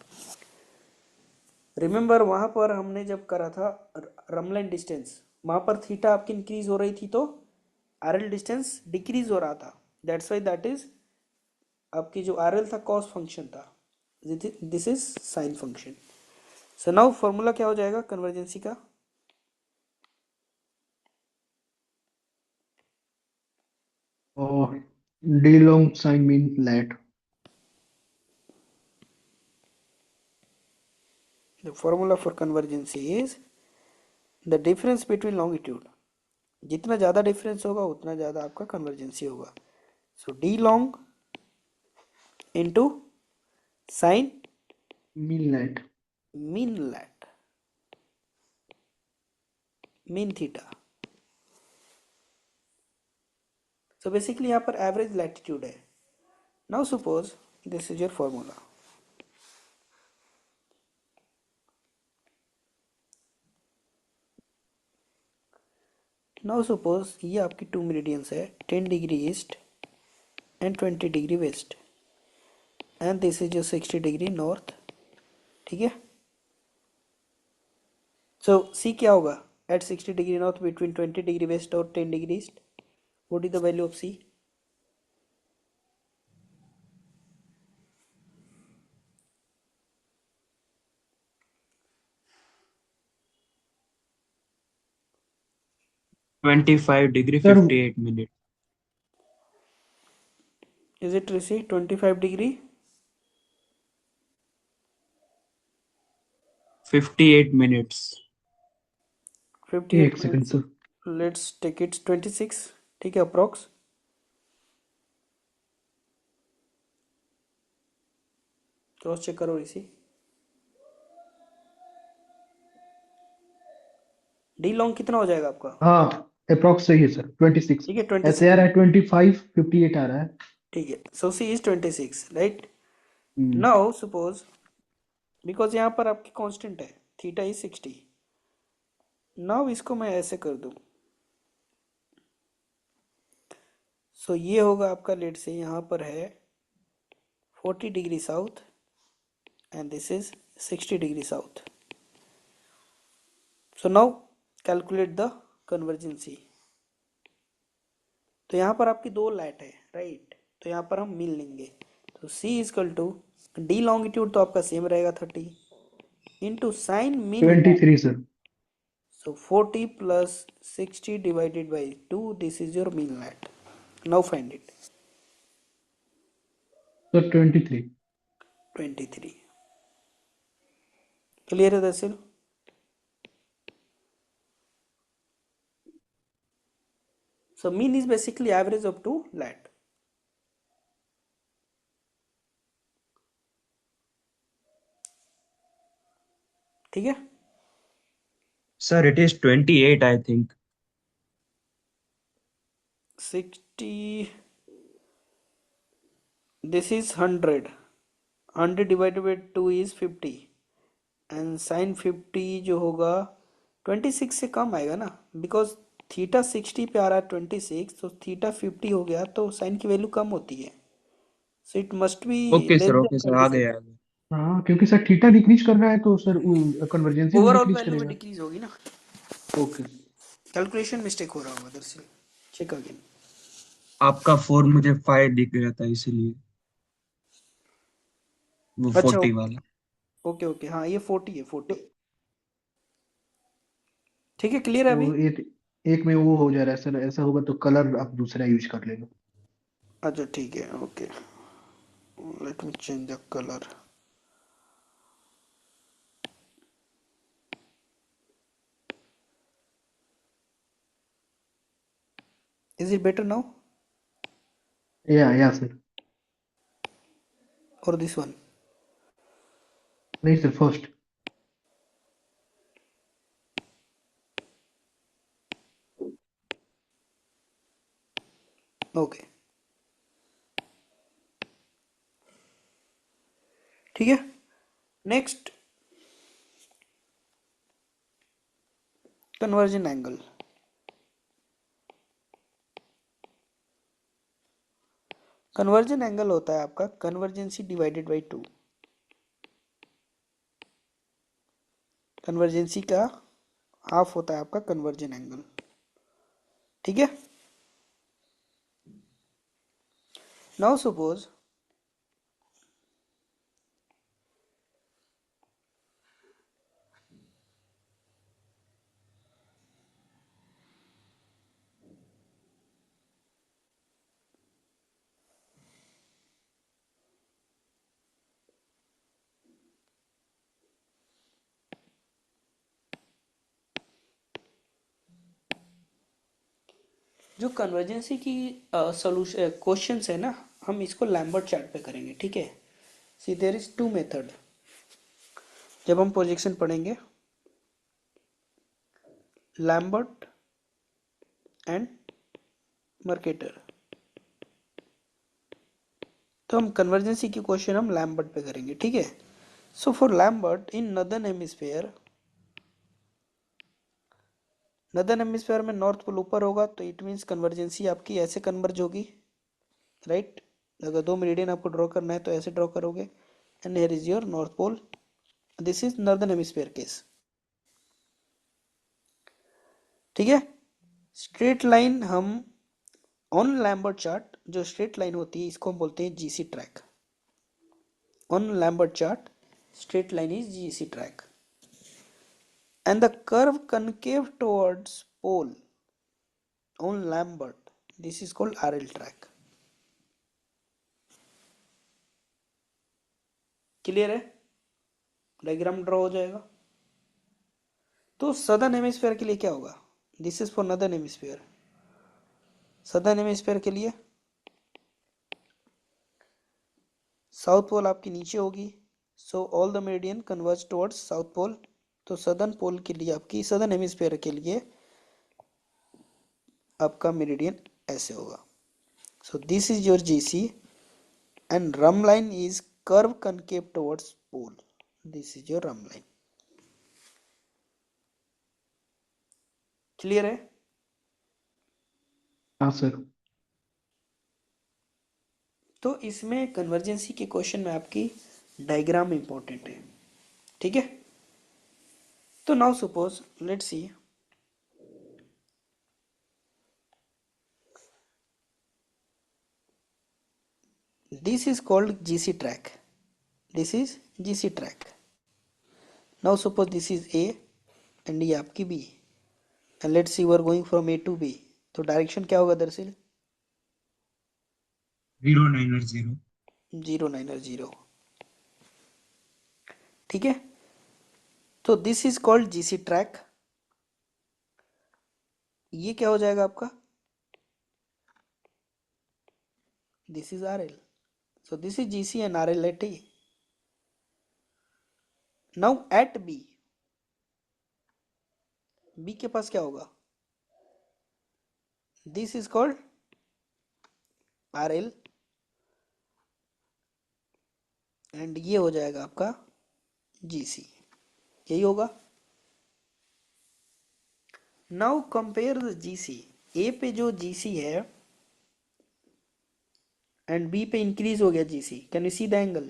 Remember वहां पर हमने जब करा था रमलाइन डिस्टेंस, वहां पर थीटा आपकी इंक्रीज हो रही थी तो आर एल डिस्टेंस डिक्रीज हो रहा था. दैट्स वाई दैट इज आपकी जो आर एल था कॉस फंक्शन था, this is sine function. So now formula क्या हो जाएगा कन्वर्जेंसी का? oh d long sine mean lat. The formula for convergency is the difference between longitude. जितना ज़्यादा डिफरेंस होगा उतना ज़्यादा आपका कन्वर्जेंसी होगा. So D long into sine Mean lat. Mean lat, mean theta. So basically यहाँ पर एवरेज लैटिट्यूड है. Now suppose this is your formula. Now suppose ये आपकी 2 मेरिडियंस है, 10 degree east and 20 degree west, and this is your 60 degree north, ठीक है। So C क्या होगा at 60 degree north between 20 degree west और 10 degree east, what is the value of C? $25 sir 58 minutes. Is it Rishi 25 degree 58 minutes. 58 एक second minutes? Sir. Let's take it 26, ठीक है, approx. Cross check करो ऋषि। D long कितना हो जाएगा आपका? हाँ, अप्रोक्स सही है सर, 26। ठीक है ऐसे आ 26, रहा है 25, 58 आ रहा है। ठीक है। So C is 26, right. Hmm, now suppose because यहाँ पर आपकी कांस्टेंट है थीटा इज 60, नाउ इसको मैं ऐसे कर दूं, सो ये होगा आपका, लेट से यहाँ पर है 40 degree south and this is 60 degree south. So now calculate the convergency. तो यहाँ पर आपकी दो लाइट है, राइट, तो यहाँ पर हम मिल लेंगे। तो C is equal to D longitude तो आपका सेम रहेगा 30 into sine mean lat, 23 sir. so 40 plus 60 divided by 2, this is your mean light. Now find it. Sir 23। 23. Clear है दरअसल? So mean is basically average of two light. ठीक है? Sir, it is 28, I think. 60, this is 100. 100 divided by 2 is 50 and sin 50 जो होगा 26 से कम आएगा ना, because theta 60 पे आ रहा है 26, तो थीटा 50 हो गया तो साइन की वैल्यू कम होती है, so it must be less than Okay, sir, आ 26। गया। हाँ, क्योंकि सर थीटा डिक्रीज कर रहा है तो सर कन्वर्जेंसी भी ओवरऑल डिक्रीज वैल्यू में करेगा। डिक्रीज होगी ना, ओके। कैलकुलेशन मिस्टेक हो रहा होगा दरअसल, चेक अगेन। आपका 4 मुझे 5 दिख गया था, इसीलिए वो अच्छा 40 वाला। ओके ओके, हाँ ये 40 है 40। ठीक है, क्लियर है अभी? वो एक एक में वो हो जा रहा है सर, ऐसा होगा तो कलर आप दूसरा यूज कर लेना। अच्छा ठीक है, okay, let me change the colour. Is it better now या सर। और दिस वन? नहीं सर, फर्स्ट। ओके, ठीक है। Next, conversion angle. Convergence angle होता है आपका कन्वर्जेंसी डिवाइडेड बाई 2। कन्वर्जेंसी का हाफ होता है आपका कन्वर्जन एंगल, ठीक है। नाउ सपोज जो कन्वर्जेंसी की सॉल्यूशन क्वेश्चंस है ना, हम इसको लैम्बर्ट चार्ट पे करेंगे, ठीक है। सी देयर इज टू मेथड, जब हम प्रोजेक्शन पढ़ेंगे, लैम्बर्ट एंड मर्केटर, तो हम कन्वर्जेंसी की क्वेश्चन हम लैम्बर्ट पे करेंगे, ठीक है। So for Lambert in northern hemisphere, northern hemisphere में नॉर्थ पोल ऊपर होगा तो इट मीन्स कन्वर्जेंसी आपकी ऐसे कन्वर्ज होगी, राइट। अगर दो मेरिडियन आपको ड्रॉ करना है तो ऐसे ड्रॉ करोगे, and here is your north pole. This is northern hemisphere case, ठीक है। स्ट्रेट लाइन हम ऑन लैम्बर्ट चार्ट, जो स्ट्रेट लाइन होती है इसको हम बोलते हैं GC track. On Lambert chart straight line is GC track, and the curve concave towards pole on Lambert, this is called RL track। Clear है, diagram draw हो जाएगा। तो सदर्न हेमिस्फीयर के लिए क्या होगा, this is for northern hemisphere. Southern hemisphere के लिए साउथ पोल आपकी नीचे होगी, so all the meridian converge towards south pole. तो सदर्न पोल के लिए आपकी, सदर्न हेमिस्फीयर के लिए आपका मेरिडियन ऐसे होगा। So this is your GC and rhumb line is curve concave towards pole, this is your rhumb line। Clear है। हाँ सर। तो इसमें कन्वर्जेंसी के क्वेश्चन में आपकी डायग्राम इंपॉर्टेंट है, ठीक है। तो now suppose let's see, this is called GC track, this is GC track। now suppose this is A and ये आपकी B, and let's see we are going from A to B, तो direction क्या होगा दरअसल, 090। 090, ठीक है। तो this is called GC track, ये क्या हो जाएगा आपका, this is RL, so this is GC and RL at A। now at B, B के पास क्या होगा, this is called RL and ये हो जाएगा आपका GC, यही होगा। Now compare the GC, A पे जो GC है एंड B पे इंक्रीज हो गया GC, can you see the angle,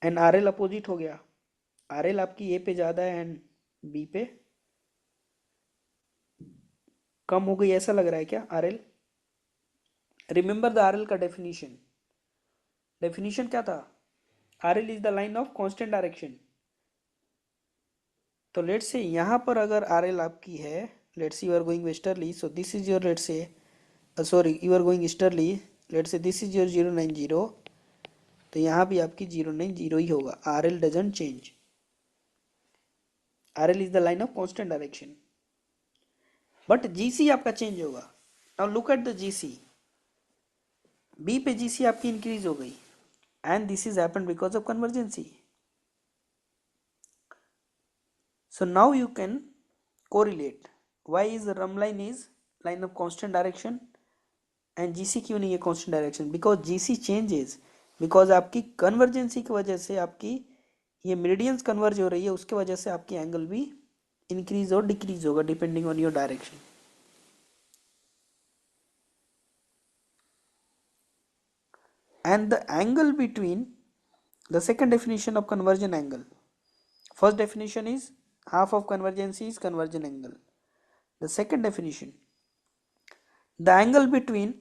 and RL opposite हो गया, RL आपकी A पे ज्यादा है एंड B पे कम हो गई, ऐसा लग रहा है क्या RL। रिमेंबर द RL का डेफिनेशन, डेफिनेशन क्या था, RL is the line of constant direction. तो लेट्स से यहाँ पर अगर RL आपकी है, let's say you are going westerly, so this is your, let's say sorry you are going easterly, let's say this is your 090, तो यहाँ भी आपकी 090 ही होगा, RL doesn't change, RL is the line of constant direction, but GC आपका change होगा। Now look at the GC, B पे GC आपकी इंक्रीज हो गई and this is happened because of convergency. So now you can correlate why is the rhumb line is line of constant direction and GC क्यों नहीं है constant direction, because GC changes because आपकी convergency की वजह से आपकी ये meridians converge हो रही है, उसके वजह से आपकी एंगल भी increase और decrease होगा depending on your direction। and the angle between, the second definition of convergent angle, first definition is half of convergency is convergent angle, the second definition, the angle between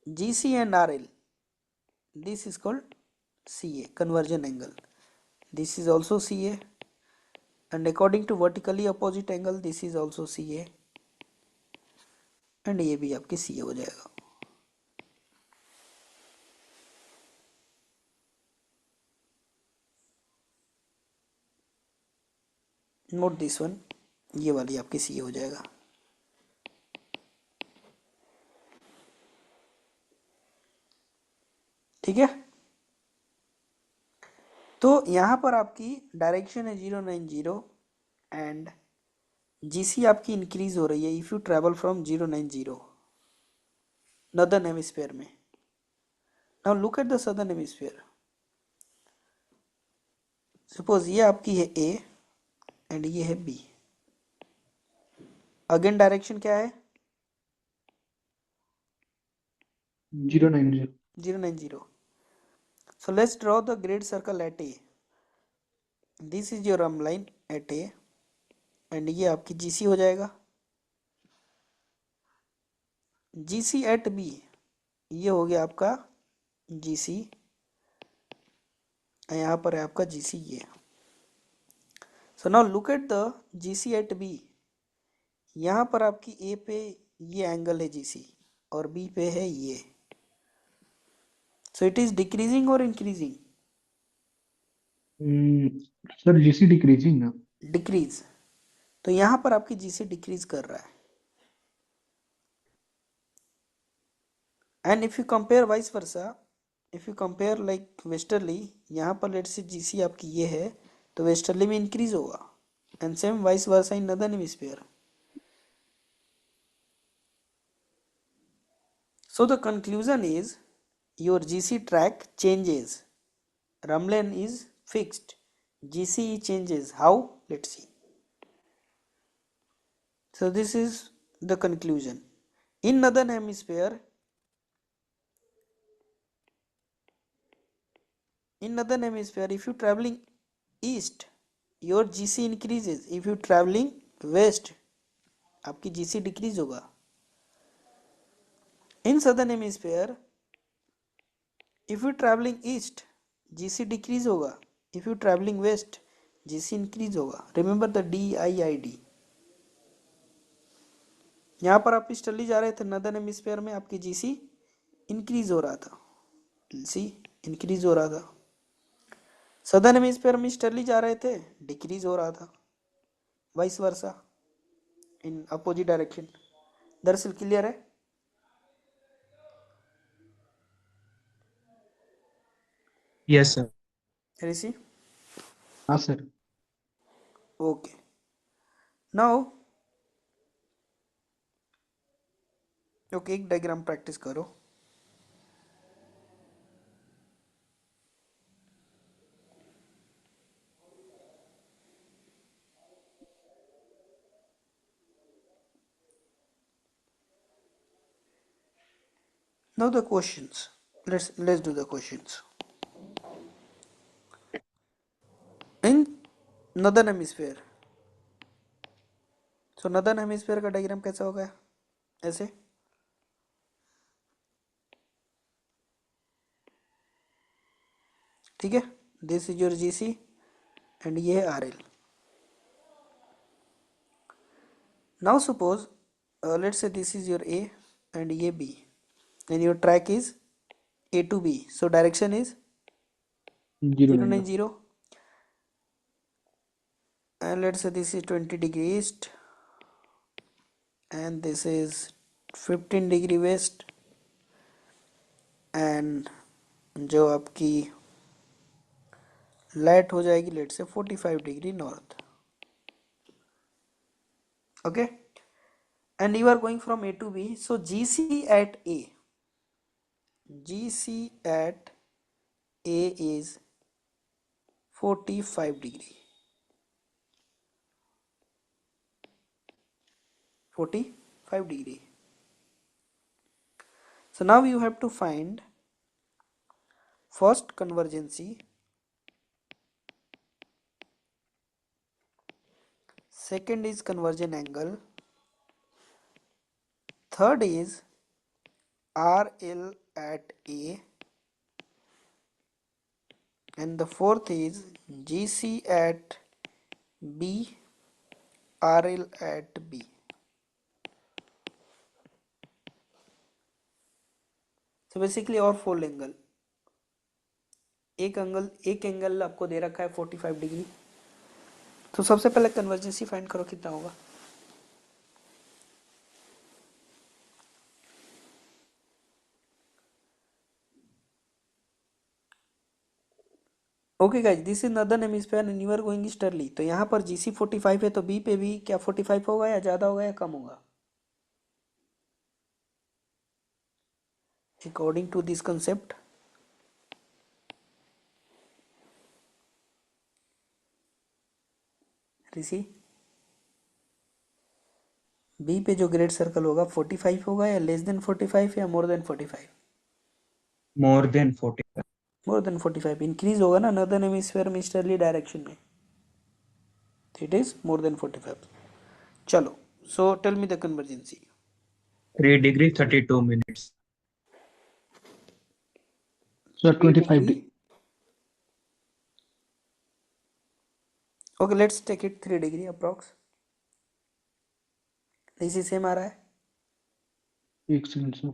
GC and RL, this is called CA, convergent angle, this is also CA, and according to vertically opposite angle this is also CA, and ये भी आपके CA हो जाएगा। Note this one, ये वाली आपकी CA हो जाएगा। ठीक है, तो यहां पर आपकी डायरेक्शन है 090 एंड GC आपकी इंक्रीज हो रही है if you travel from 090 northern hemisphere में। Now look at the southern hemisphere, suppose ये आपकी है A एंड ये है बी। अगेन डायरेक्शन क्या है? 090. 090. So let's draw the grid circle at A. This is your rhumb line at A and ये आपकी GC हो जाएगा। GC at B, ये हो गया आपका GC, यहाँ पर है आपका GC ये। So now look at the GC at B। यहाँ पर आपकी A पे ये एंगल है GC और B पे है ये। सो इट इज डिक्रीजिंग और इंक्रीजिंग? सर GC डिक्रीजिंग ना. डिक्रीज। तो यहाँ पर आपकी GC डिक्रीज कर रहा है। And if you compare vice versa, if you compare like westerly, यहाँ पर लेट से GC आपकी ये है तो वेस्टर्ली में इंक्रीज होगा, and same vice versa in northern hemisphere. So the conclusion is your GC track changes, Ramlan is fixed, GC changes. How? Let's see. So this is the conclusion. In northern hemisphere, if you traveling east, your GC increases. If you traveling west, आपकी GC decrease होगा. In southern hemisphere, if you traveling east, GC decrease होगा. If you traveling west, GC increase होगा. Remember the DIID. यहाँ पर आप easterly जा रहे थे नदर्न हेमिस्फीयर में, आपकी GC इंक्रीज हो रहा था, सी इंक्रीज हो रहा था। सदर्न हेमिस्फीयर में ईस्टर्ली जा रहे थे, डिक्रीज हो रहा था, vice versa in opposite direction. दरअसल क्लियर है? Yes sir. ऋषि? हाँ सर. ओके, नाउ ओके, एक डायग्राम प्रैक्टिस करो। Now the questions. Let's do the questions. In northern hemisphere, so northern hemisphere का डायग्राम कैसा होगा? ऐसे, ठीक है। This is your GC and ये है RL। Now suppose let's say this is your A and ये B and your track is A to B, so direction is 090. 090 and let's say this is 20 degree east and this is 15 degree west and जो आपकी light हो जाएगी late से 45 degree north. Okay, and you are going from A to B, so GC at A is 45 degree, 45 degree. So now you have to find first convergency, second is convergent angle, third is RL at A, and the fourth is GC at B, RL at B. So basically और fold angle, एक angle आपको दे रखा है 45 degree. तो सबसे पहले कन्वर्जेंसी find करो, कितना होगा? Okay guys, this is northern hemisphere and you are going easterly, तो यहाँ पर GC 45 है तो B पे भी क्या 45 होगा, या ज़्यादा होगा या कम होगा? According to this concept Rishi, B पे जो ग्रेट सर्कल होगा 45 होगा या लेस देन 45 या more than 45? More than 45। More than 45 increase होगा ना नॉर्दर्न हेमिस्फीयर में ईस्टर्ली डायरेक्शन में, इट इज मोर देन 45. चलो, so tell me the convergency. 3 degree 32 minutes. Sir, 3 25 degree. Okay, let's take it 3 degree approx. इसी same आ रहा है. एक second sir.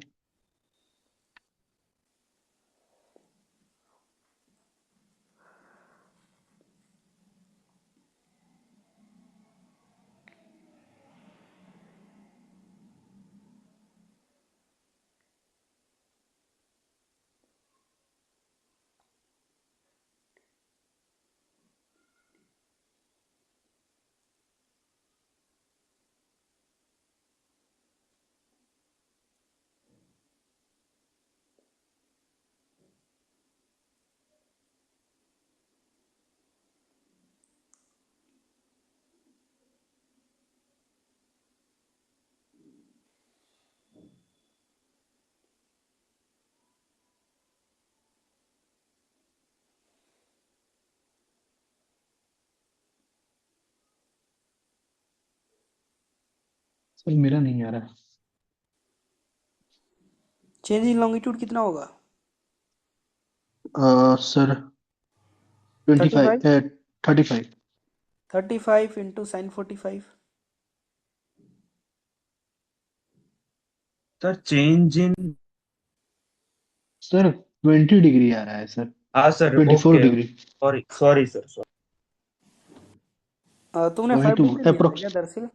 Sir मेरा नहीं आ रहा. चेंज इन लॉन्गिट्यूड कितना होगा? Sir 25 35. 35. 35 into sin 45. Sir change in, sir 20 degree आ रहा है सर. हाँ sir 24 okay, degree. Sorry sorry sir sorry. तुमने वही 5 तो डिग्री दिया था अप्रोक्स क्या दरअसल?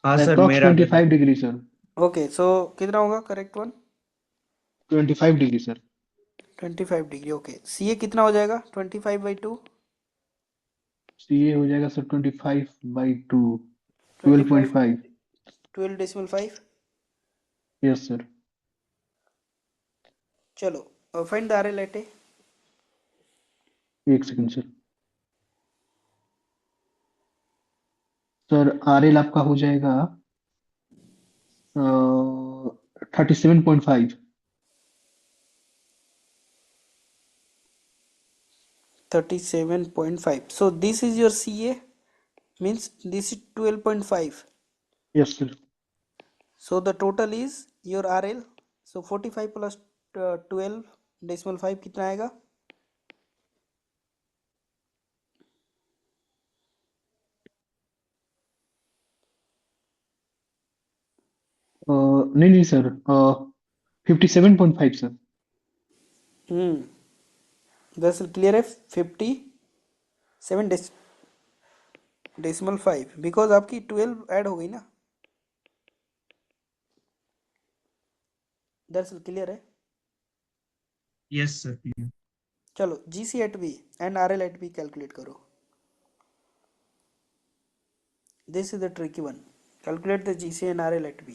हाँ सर अप्रोक्स मेरा गलत। 25 डिग्री सर. ओके, सो कितना होगा correct one? 25 degree sir. 25 degree. Okay, C A कितना हो जाएगा 25/2? सीए हो जाएगा सर 25/2. 25 12.5. 12.5. Yes sir. चलो, find the R L at A. एक सेकंड सर. सर आरएल आपका हो जाएगा 37.5. 37.5. So this is your CA, means this is 12.5. Yes sir. So the total is your RL. So 45 plus 12.5 कितना आएगा? नहीं नहीं sir. 57.5 sir. दरअसल क्लियर है 57.5 बिकॉज आपकी 12 ऐड हो गई ना. दरअसल क्लियर है. Yes sir. चलो GC at B and RL at B calculate करो. This is the tricky one. Calculate the GC and RL at B.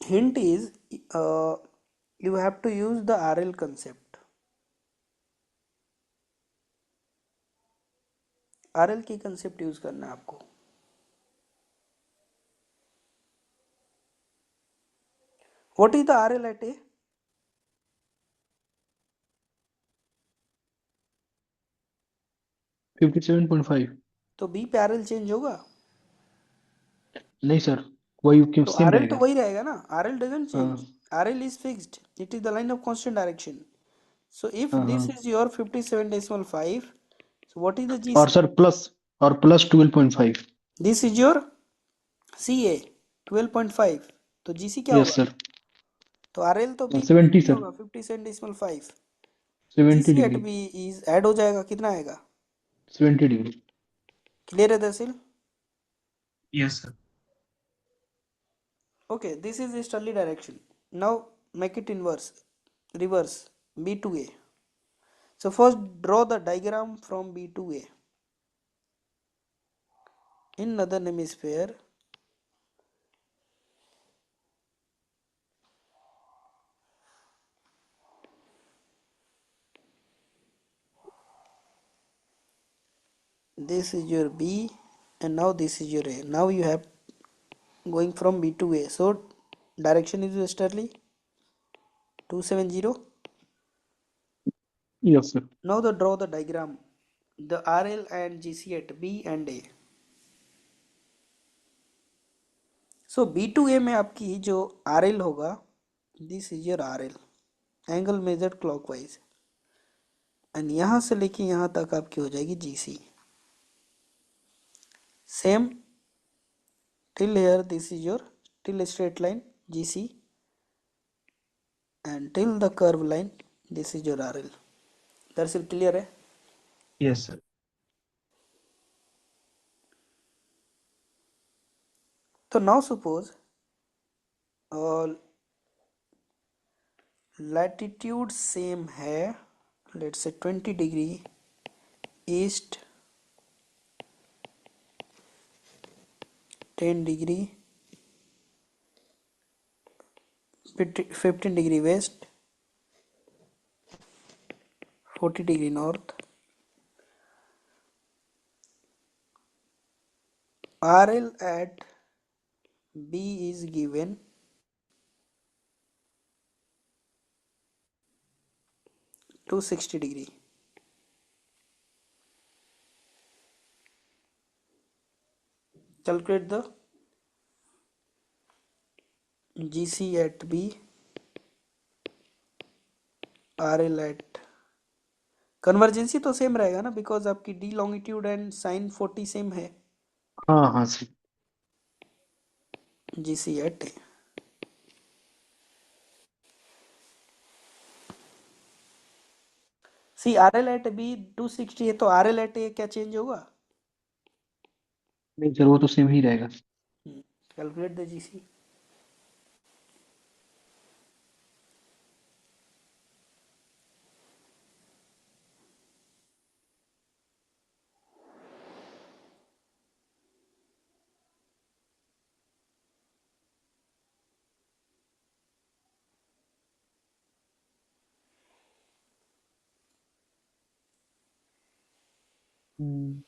Hint is you have to use the RL concept. RL की concept use करना है आपको. What is the RL at A? 57.5. तो B पे RL change होगा. नहीं sir, वही क्यों तो सेम RL तो रहेगा. वही रहेगा ना. RL doesn't हाँ change. RL is fixed. It is the line of constant direction. So if हाँ this हाँ. is your 57.5, so what is the और GC? सर प्लस और plus 12.5। This is your CA 12.5, तो GC क्या yes होगा? Sir. तो RL तो B 70 ही sir. होगा 50 5। 70 GC at degree. B is add हो जाएगा, कितना आएगा? 70 डिग्री। क्लियर है दरअसल? Yes sir. Okay, this is easterly direction. Now make it inverse, reverse, B to A. So first draw the diagram from B to A. In northern hemisphere, this is your B and now this is your A. Now you have going from B to A. So direction is westerly 270. Yes sir. Now the draw the diagram, the RL and GC at B and A. So B to A में आपकी जो RL होगा, this is your RL, angle measured clockwise, and यहाँ से लेके यहाँ तक आपकी हो जाएगी GC. Same till here, this is your till straight line GC, and till the curve line, this is your RL. That's it, clear है? Yes sir. तो now suppose latitude same है, let's say 20 degree east, 10 degree, 15 degree west, 40 degree north. RL at B is given 260 degree. Calculate the GC at B, RL at, कन्वर्जेंसी तो same रहेगा ना, because आपकी D longitude and sine 40 same है. हाँ हाँ sir. GC at A. See RL at B 260 है, तो RL at A क्या चेंज होगा? नहीं सर, वो तो सेम ही रहेगा। Calculate the GC. Hmm,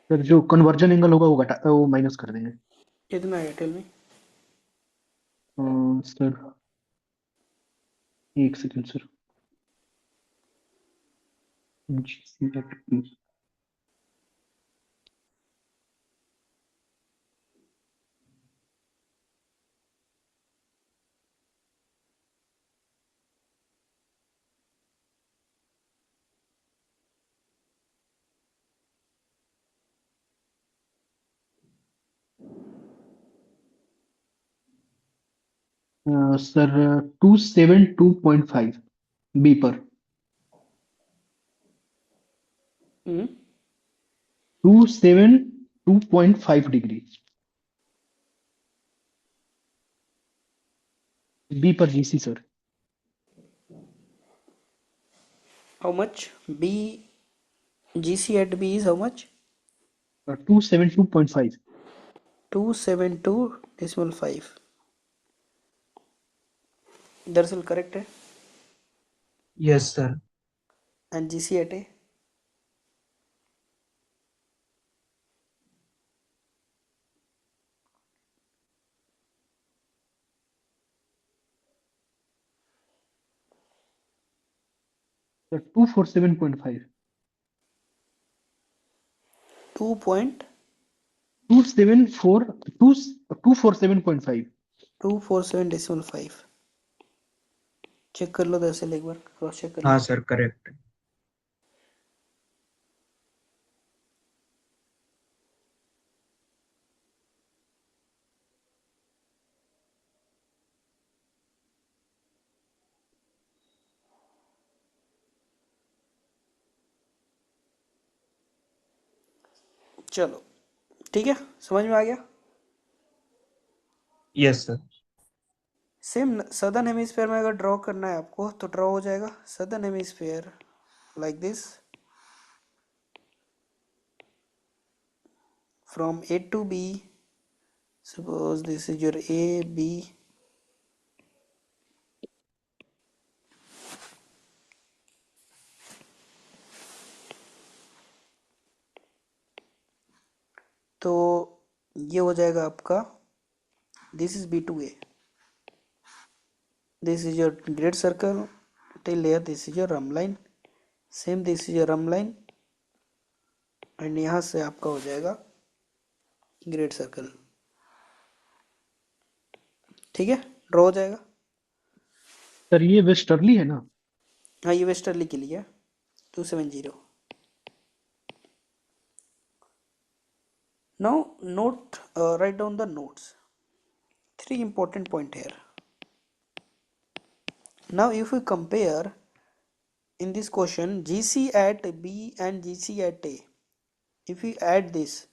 sir जो कन्वर्जन एंगल होगा वो माइनस कर देंगे। कितना है टेल में? सर एक second sir. GC sir 272.5 B पर। 272.5 डिग्री बी पर GC sir. How much B, GC at B is how much? 272.5। 272.5. दरअसल करेक्ट है. Yes sir. And GC at A? Sir 247.5। 2 point 247.5। 247.5. Check कर लो दरअसल, एक बार क्रॉस चेक कर लो। हाँ सर, करेक्ट। चलो ठीक है, समझ में आ गया। Yes sir. Same southern hemisphere में अगर ड्रॉ करना है आपको तो ड्रॉ हो जाएगा southern hemisphere like this, from A to B. Suppose this is your A, B. तो ये हो जाएगा आपका, this is B to A. This is your grid circle till here. This is your rhumb line. Same this is your rhumb line. And यहाँ से आपका हो जाएगा ग्रेड सर्कल। ठीक है, ड्रॉ हो जाएगा। सर ये वेस्टर्ली है ना? हाँ, ये वेस्टर्ली के लिए 270। Now note, write down the notes. 3 important point here. Now if we compare in this question GC at B and GC at A, if we add this,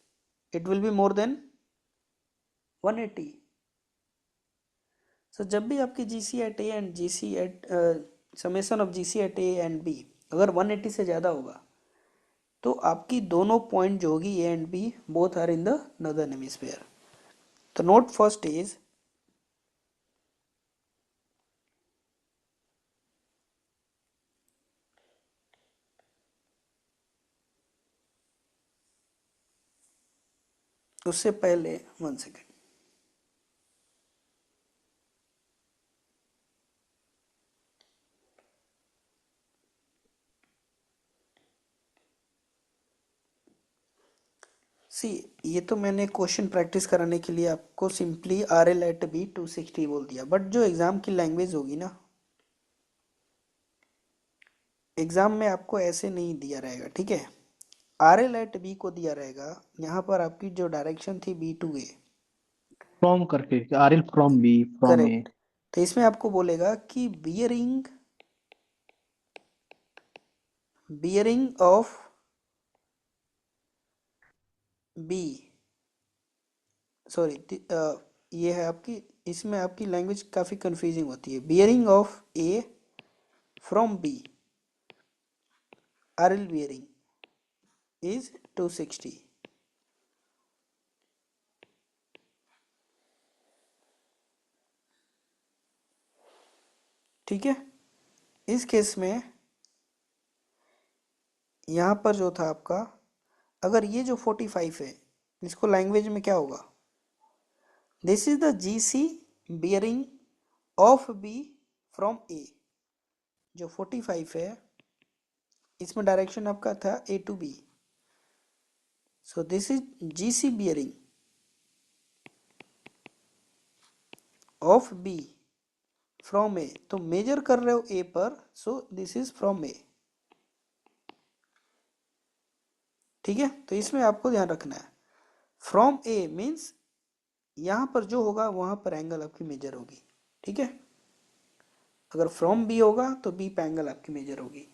it will be more than 180. So जब भी आपकी GC at A and GC at summation of GC at A and B अगर 180 से ज़्यादा होगा तो आपकी दोनों पॉइंट जो होगी A and B both are in the northern hemisphere. तो नोट फर्स्ट इज, उससे पहले 1 सेकेंड, सी ये तो मैंने क्वेश्चन प्रैक्टिस कराने के लिए आपको सिंपली RL एट बी 260 बोल दिया, बट जो एग्जाम की लैंग्वेज होगी ना, एग्जाम में आपको ऐसे नहीं दिया रहेगा। ठीक है, RL एट बी को दिया रहेगा, यहाँ पर आपकी जो डायरेक्शन थी B to A, फ्रॉम करके, R L from B, from A. Correct. तो इसमें आपको बोलेगा कि बियरिंग ऑफ बी, सॉरी ये है आपकी, इसमें आपकी लैंग्वेज काफ़ी कंफ्यूजिंग होती है। Bearing of A from B, RL bearing is 260। ठीक है, इस केस में यहाँ पर जो था आपका, अगर ये जो 45 है इसको लैंग्वेज में क्या होगा, this is the GC bearing of B from A। जो 45 है इसमें डायरेक्शन आपका था A to B, so this is GC bearing of B from A। तो मेजर कर रहे हो A पर, सो दिस इज फ्रॉम A। ठीक है, तो इसमें आपको ध्यान रखना है, फ्रॉम A मीन्स यहाँ पर जो होगा वहाँ पर एंगल आपकी मेजर होगी। ठीक है, अगर फ्रॉम B होगा तो B पे एंगल आपकी मेजर होगी।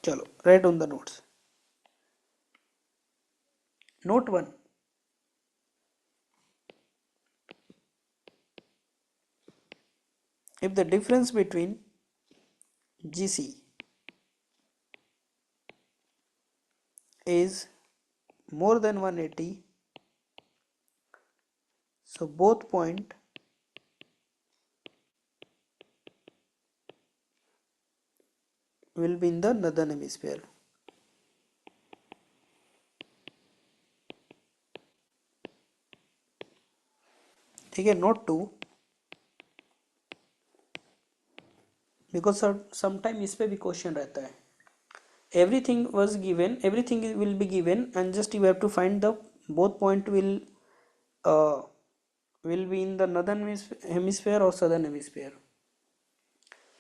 चलो right on the notes. Note 1, if the difference between GC is more than 180, so both point will be in the northern hemisphere। ठीक है, नोट 2, बिकॉज समटाइम इस पे भी क्वेश्चन रहता है। Everything was given, everything will be given and just you have to find the both point will be in the northern hemisphere or southern hemisphere।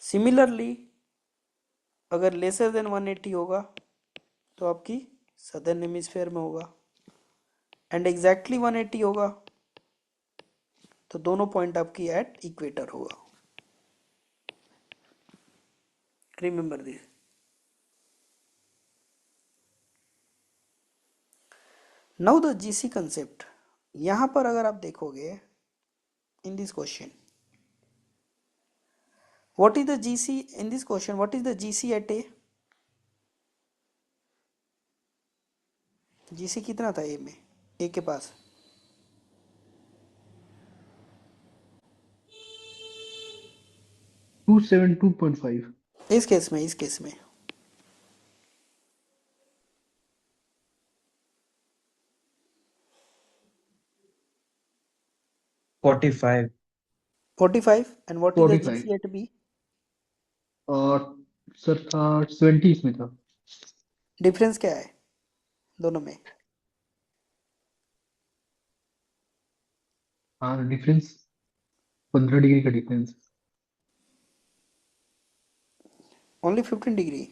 Similarly अगर lesser than 180 होगा तो आपकी southern hemisphere में होगा, and exactly 180 होगा तो दोनों point आपकी एट इक्वेटर होगा. Remember this. Now the GC concept. यहां पर अगर आप देखोगे in this question, what is the GC in this question, what is the GC at A? GC कितना था A में, A के पास? 272.5. इस केस में 45. 45. and what is the 45. GC at B? और सर था 70 इसमें था. डिफरेंस क्या है दोनों में? हाँ डिफरेंस 15 डिग्री का डिफरेंस. Only 15 degree.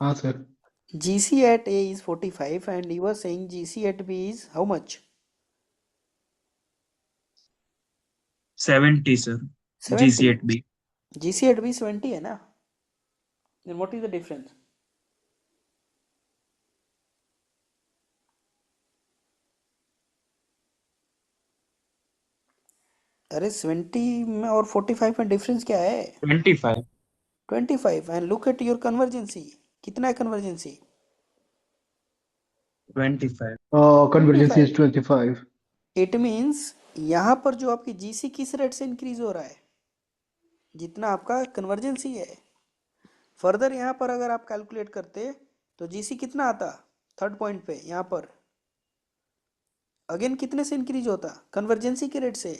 हाँ sir. GC at A is 45 and you were saying GC at B is how much? 70, sir. 70. GC at B. GC at B 70 है ना? Then what is the difference? अरे 70 में और 45 में difference क्या है? 25. 25. and look at your convergency. कितना है convergency? 25. कन्वर्जेंसी 25. इज 25. इट मीन्स यहाँ पर जो आपकी जीसी किस रेट से इंक्रीज हो रहा है? जितना आपका कन्वर्जेंसी है. फर्दर यहाँ पर अगर आप कैलकुलेट करते तो जीसी कितना आता थर्ड पॉइंट पे? यहाँ पर अगेन कितने से इंक्रीज होता? कन्वर्जेंसी के रेट से.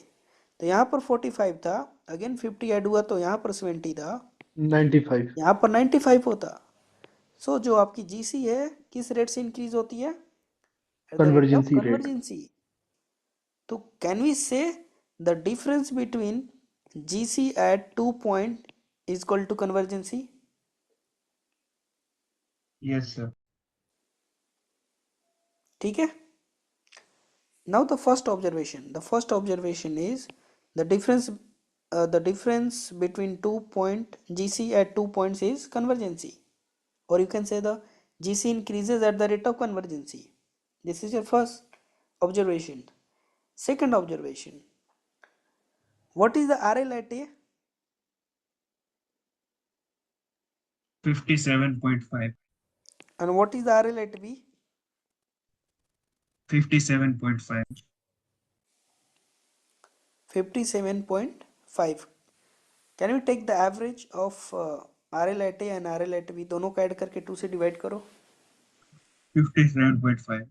तो यहाँ पर 45 था, अगेन 50 ऐड हुआ तो यहाँ पर 70 था, 95. यहाँ पर 95 होता. सो जो आपकी जीसी है किस रेट से इंक्रीज होती है? At the rate of convergency rate. Convergency. तो can we say the difference between GC at 2 point is equal to convergency? Yes, sir. ठीक है. Now the first observation is the difference between 2 point GC at 2 points is convergency, or you can say the GC increases at the rate of convergency. This is your first observation. Second observation, what is the RL at A? 57.5. And what is the RL at B? 57.5. 57.5. Can we take the average of RL at A and RL at B, दोनों का add करके 2 से divide करो. 57.5.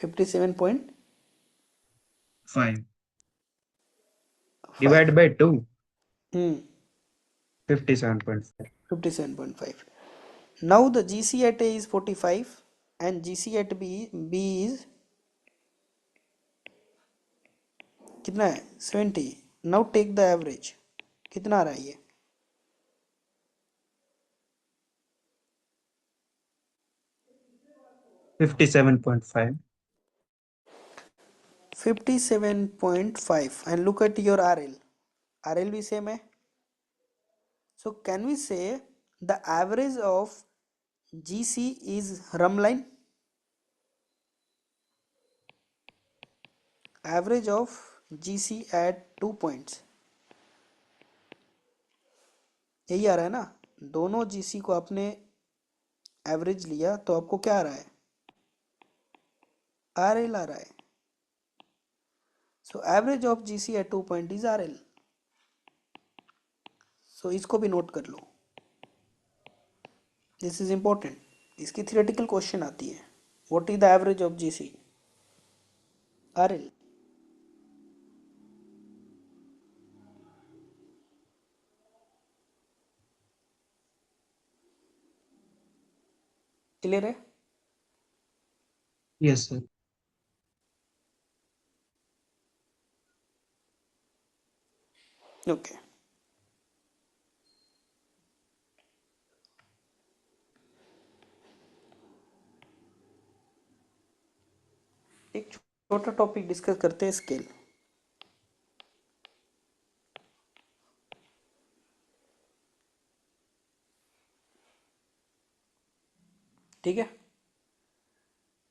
57.5. 5. Divide by 2. 57.5. 57.5. Now the GC at A is 45 and GC at B is कितना है? 70. Now take the average. कितना आ रहा है ये? 57.5. 57.5. and look at your RL. RL भी same है. So can we say the average of GC is run line? Average of GC at 2 points. यही आ रहा है ना? दोनों GC को आपने एवरेज लिया तो आपको क्या आ रहा है? RL आ रहा है. So average of GC at 2 point is RL. So इसको भी नोट कर लो. This is important. इसकी theoretical question आती है. What is the average of GC? RL. Clear है? Yes, sir. ओके, एक छोटा टॉपिक डिस्कस करते हैं, स्केल। ठीक है,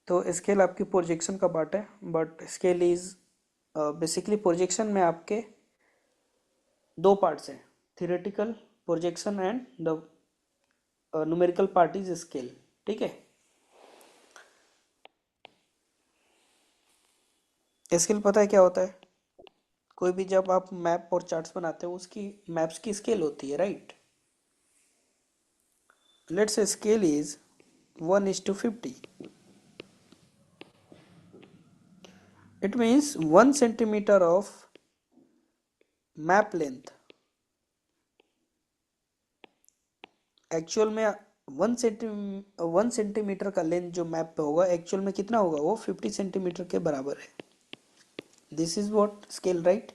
तो स्केल आपकी प्रोजेक्शन का पार्ट है, but scale is basically projection में आपके दो पार्ट्स हैं, theoretical projection and the numerical part is scale. ठीक है, स्केल पता है क्या होता है? कोई भी जब आप मैप और चार्ट्स बनाते हो उसकी मैप्स की स्केल होती है, right? Let's say scale is 1:50. It means 1 centimeter of map length actual में 1 सेंटीमीटर का लेंथ जो मैप पे होगा एक्चुअल में कितना होगा, वो 50 सेंटीमीटर के बराबर है। This is what scale, right?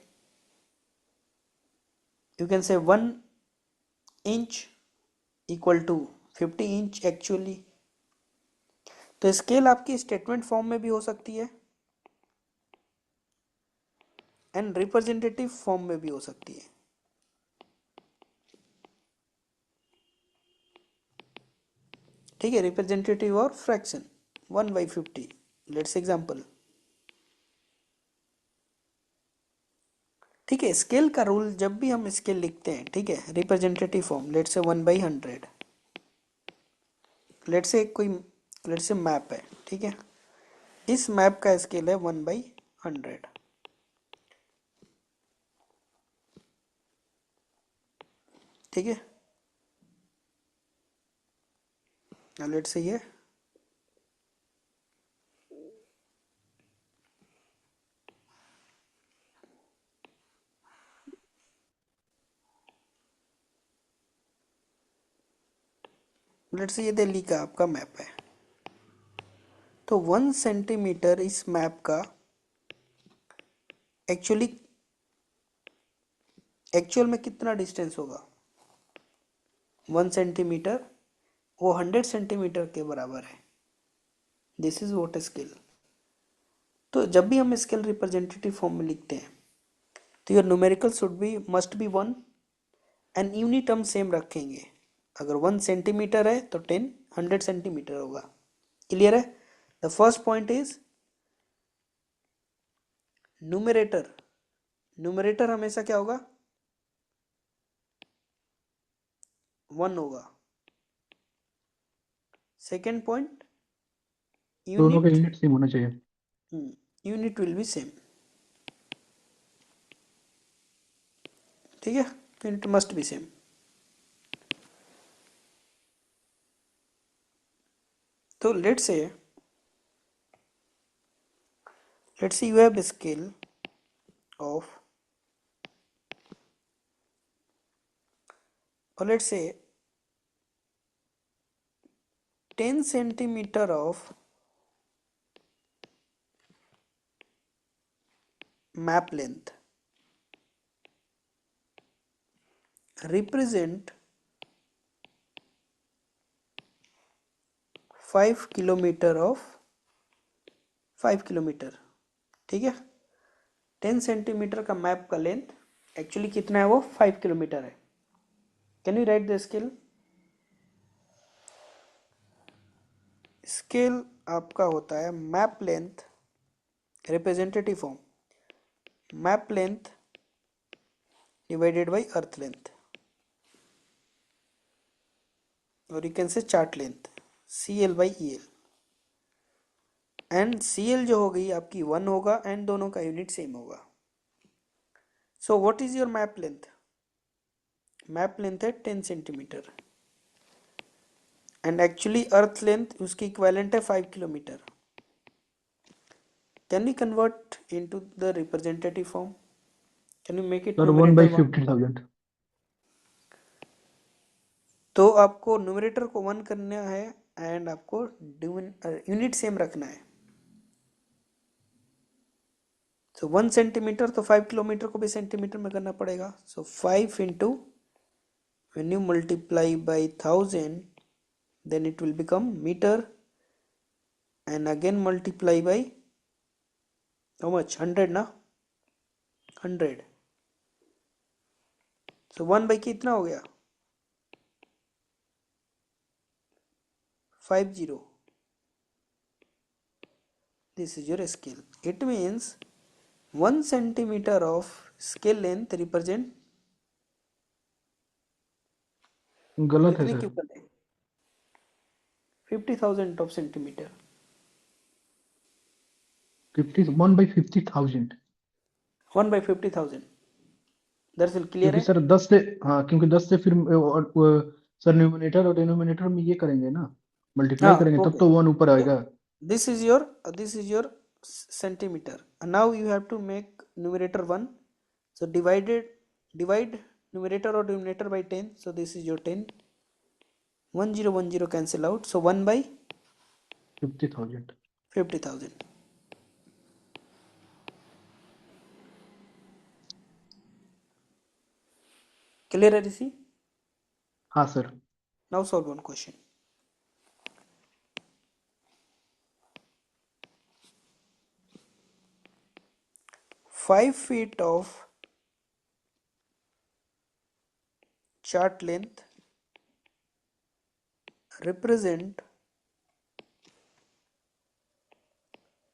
You can say 1 inch equal to 50 inch actually. तो स्केल आपकी स्टेटमेंट फॉर्म में भी हो सकती है एंड रिप्रेजेंटेटिव फॉर्म में भी हो सकती है। ठीक है, रिप्रेजेंटेटिव और फ्रैक्शन 1/50। Let's example. ठीक है, स्केल का रूल, जब भी हम स्केल लिखते हैं, ठीक है, representative form, let's say 1/100। Let's say map है, ठीक है, इस मैप का स्केल है 1/100। ठीक है, लेट्स से ये दिल्ली का आपका मैप है। तो 1 सेंटीमीटर इस मैप का एक्चुअल में कितना डिस्टेंस होगा? 1 सेंटीमीटर वो 100 सेंटीमीटर के बराबर है। This is what scale. तो जब भी हम स्केल रिप्रेजेंटेटिव फॉर्म में लिखते हैं तो your numerical should be must be 1 and unit हम सेम रखेंगे। अगर 1 सेंटीमीटर है तो 100 सेंटीमीटर होगा। क्लियर है? The first point is numerator हमेशा क्या होगा? 1 होगा। सेकेंड पॉइंट, दोनों का यूनिट यूनिट सेम होना चाहिए। Unit will be same. ठीक है, यूनिट मस्ट बी सेम। तो लेट्स से you have a scale of, or let's say 10 centimeter of map length represent 5 kilometre of 5 kilometre. ठीक है, 10 सेंटीमीटर का मैप का लेंथ एक्चुअली कितना है, वो 5 किलोमीटर है। Can you write the scale? Scale आपका होता है map length, representative form, map length divided by earth length, और you can say chart length, CL/EL। And CL जो हो गई आपकी 1 होगा एंड दोनों का यूनिट सेम होगा। सो what is your map length? Map length है 10 centimetre and actually earth length उसकी इक्विवेलेंट है 5 kilometre. Can you convert into the representative form? Can you make it sir 1 by numerator 1? 50,000। तो आपको numerator को 1 करना है and आपको यूनिट सेम रखना है। तो 1 सेंटीमीटर तो 5 किलोमीटर को भी सेंटीमीटर में करना पड़ेगा. सो 5 into, when you multiply by 1000, then it will become meter, and again multiply by how much? 100 ना, 100. So 1 by कितना हो गया? 50. This is your scale. It means 1 centimeter of scale length represent, गलत है इतने सर. क्यों कर रहे? 50,000 of centimeter. 1 by 50,000. 1 by 50,000. दरअसल क्लियर क्योंकि है? सर 10 से, हाँ क्योंकि 10 से फिर सर न्यूमिनेटर और डिनोमिनेटर में ये करेंगे ना, मल्टीप्लाई हाँ, करेंगे तब ओके. तो 1 ऊपर So आएगा. this is your centimeter. And now you have to make numerator 1. So divide numerator or denominator by 10. So this is your 10. 1010 cancel out. So 1 by 50,000. 50,000. Clear है ऋषि? हाँ sir. Now solve one question. Five feet of chart length represent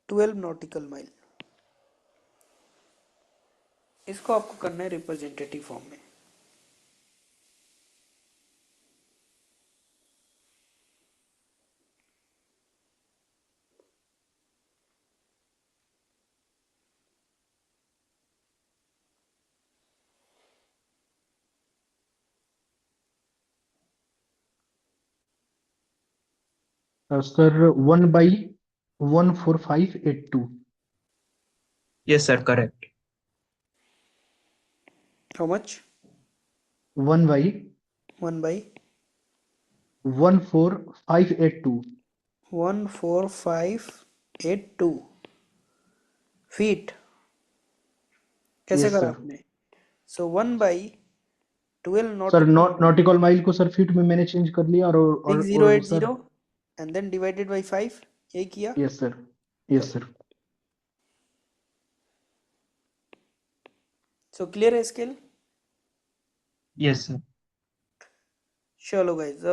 12 nautical mile. इसको आपको करना है representative form में. Sir 1 by 14582. Yes, sir, correct. How much? 1 by 1 by 14582. 14582 feet. कैसे yes करा सर. आपने? So 1 by 12 sir nautical mile, nautical mile को sir feet में मैंने चेंज कर लिया और sir. 6080 and then divided by 5. यही किया. Yes sir. यस चलो. सर. So clear है स्केल? Yes, sir. चलो गाइस,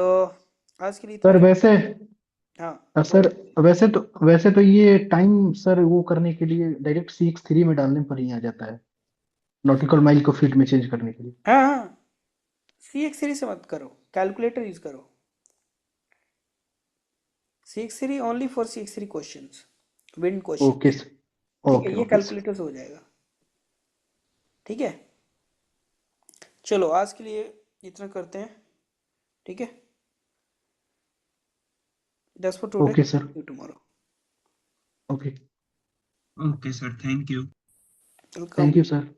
आज के लिए सर इतना ही. वैसे हाँ, सर वैसे तो ये टाइम सर वो करने के लिए डायरेक्ट CX3 में डालने पर ही आ जाता है, नॉटिकल माइल को फीट में चेंज करने के लिए. हाँ, हाँ. CX3 से मत करो, कैलकुलेटर यूज करो. CX3 only for CX3 questions, wind question. Okay sir. ठीक है, ओके ये ओके सर. कैलकुलेटर से हो जाएगा. ठीक है, चलो आज के लिए इतना करते हैं. ठीक है, that's for today. Okay sir. See you tomorrow. Okay. Okay, sir. Thank you. Welcome. Thank you sir.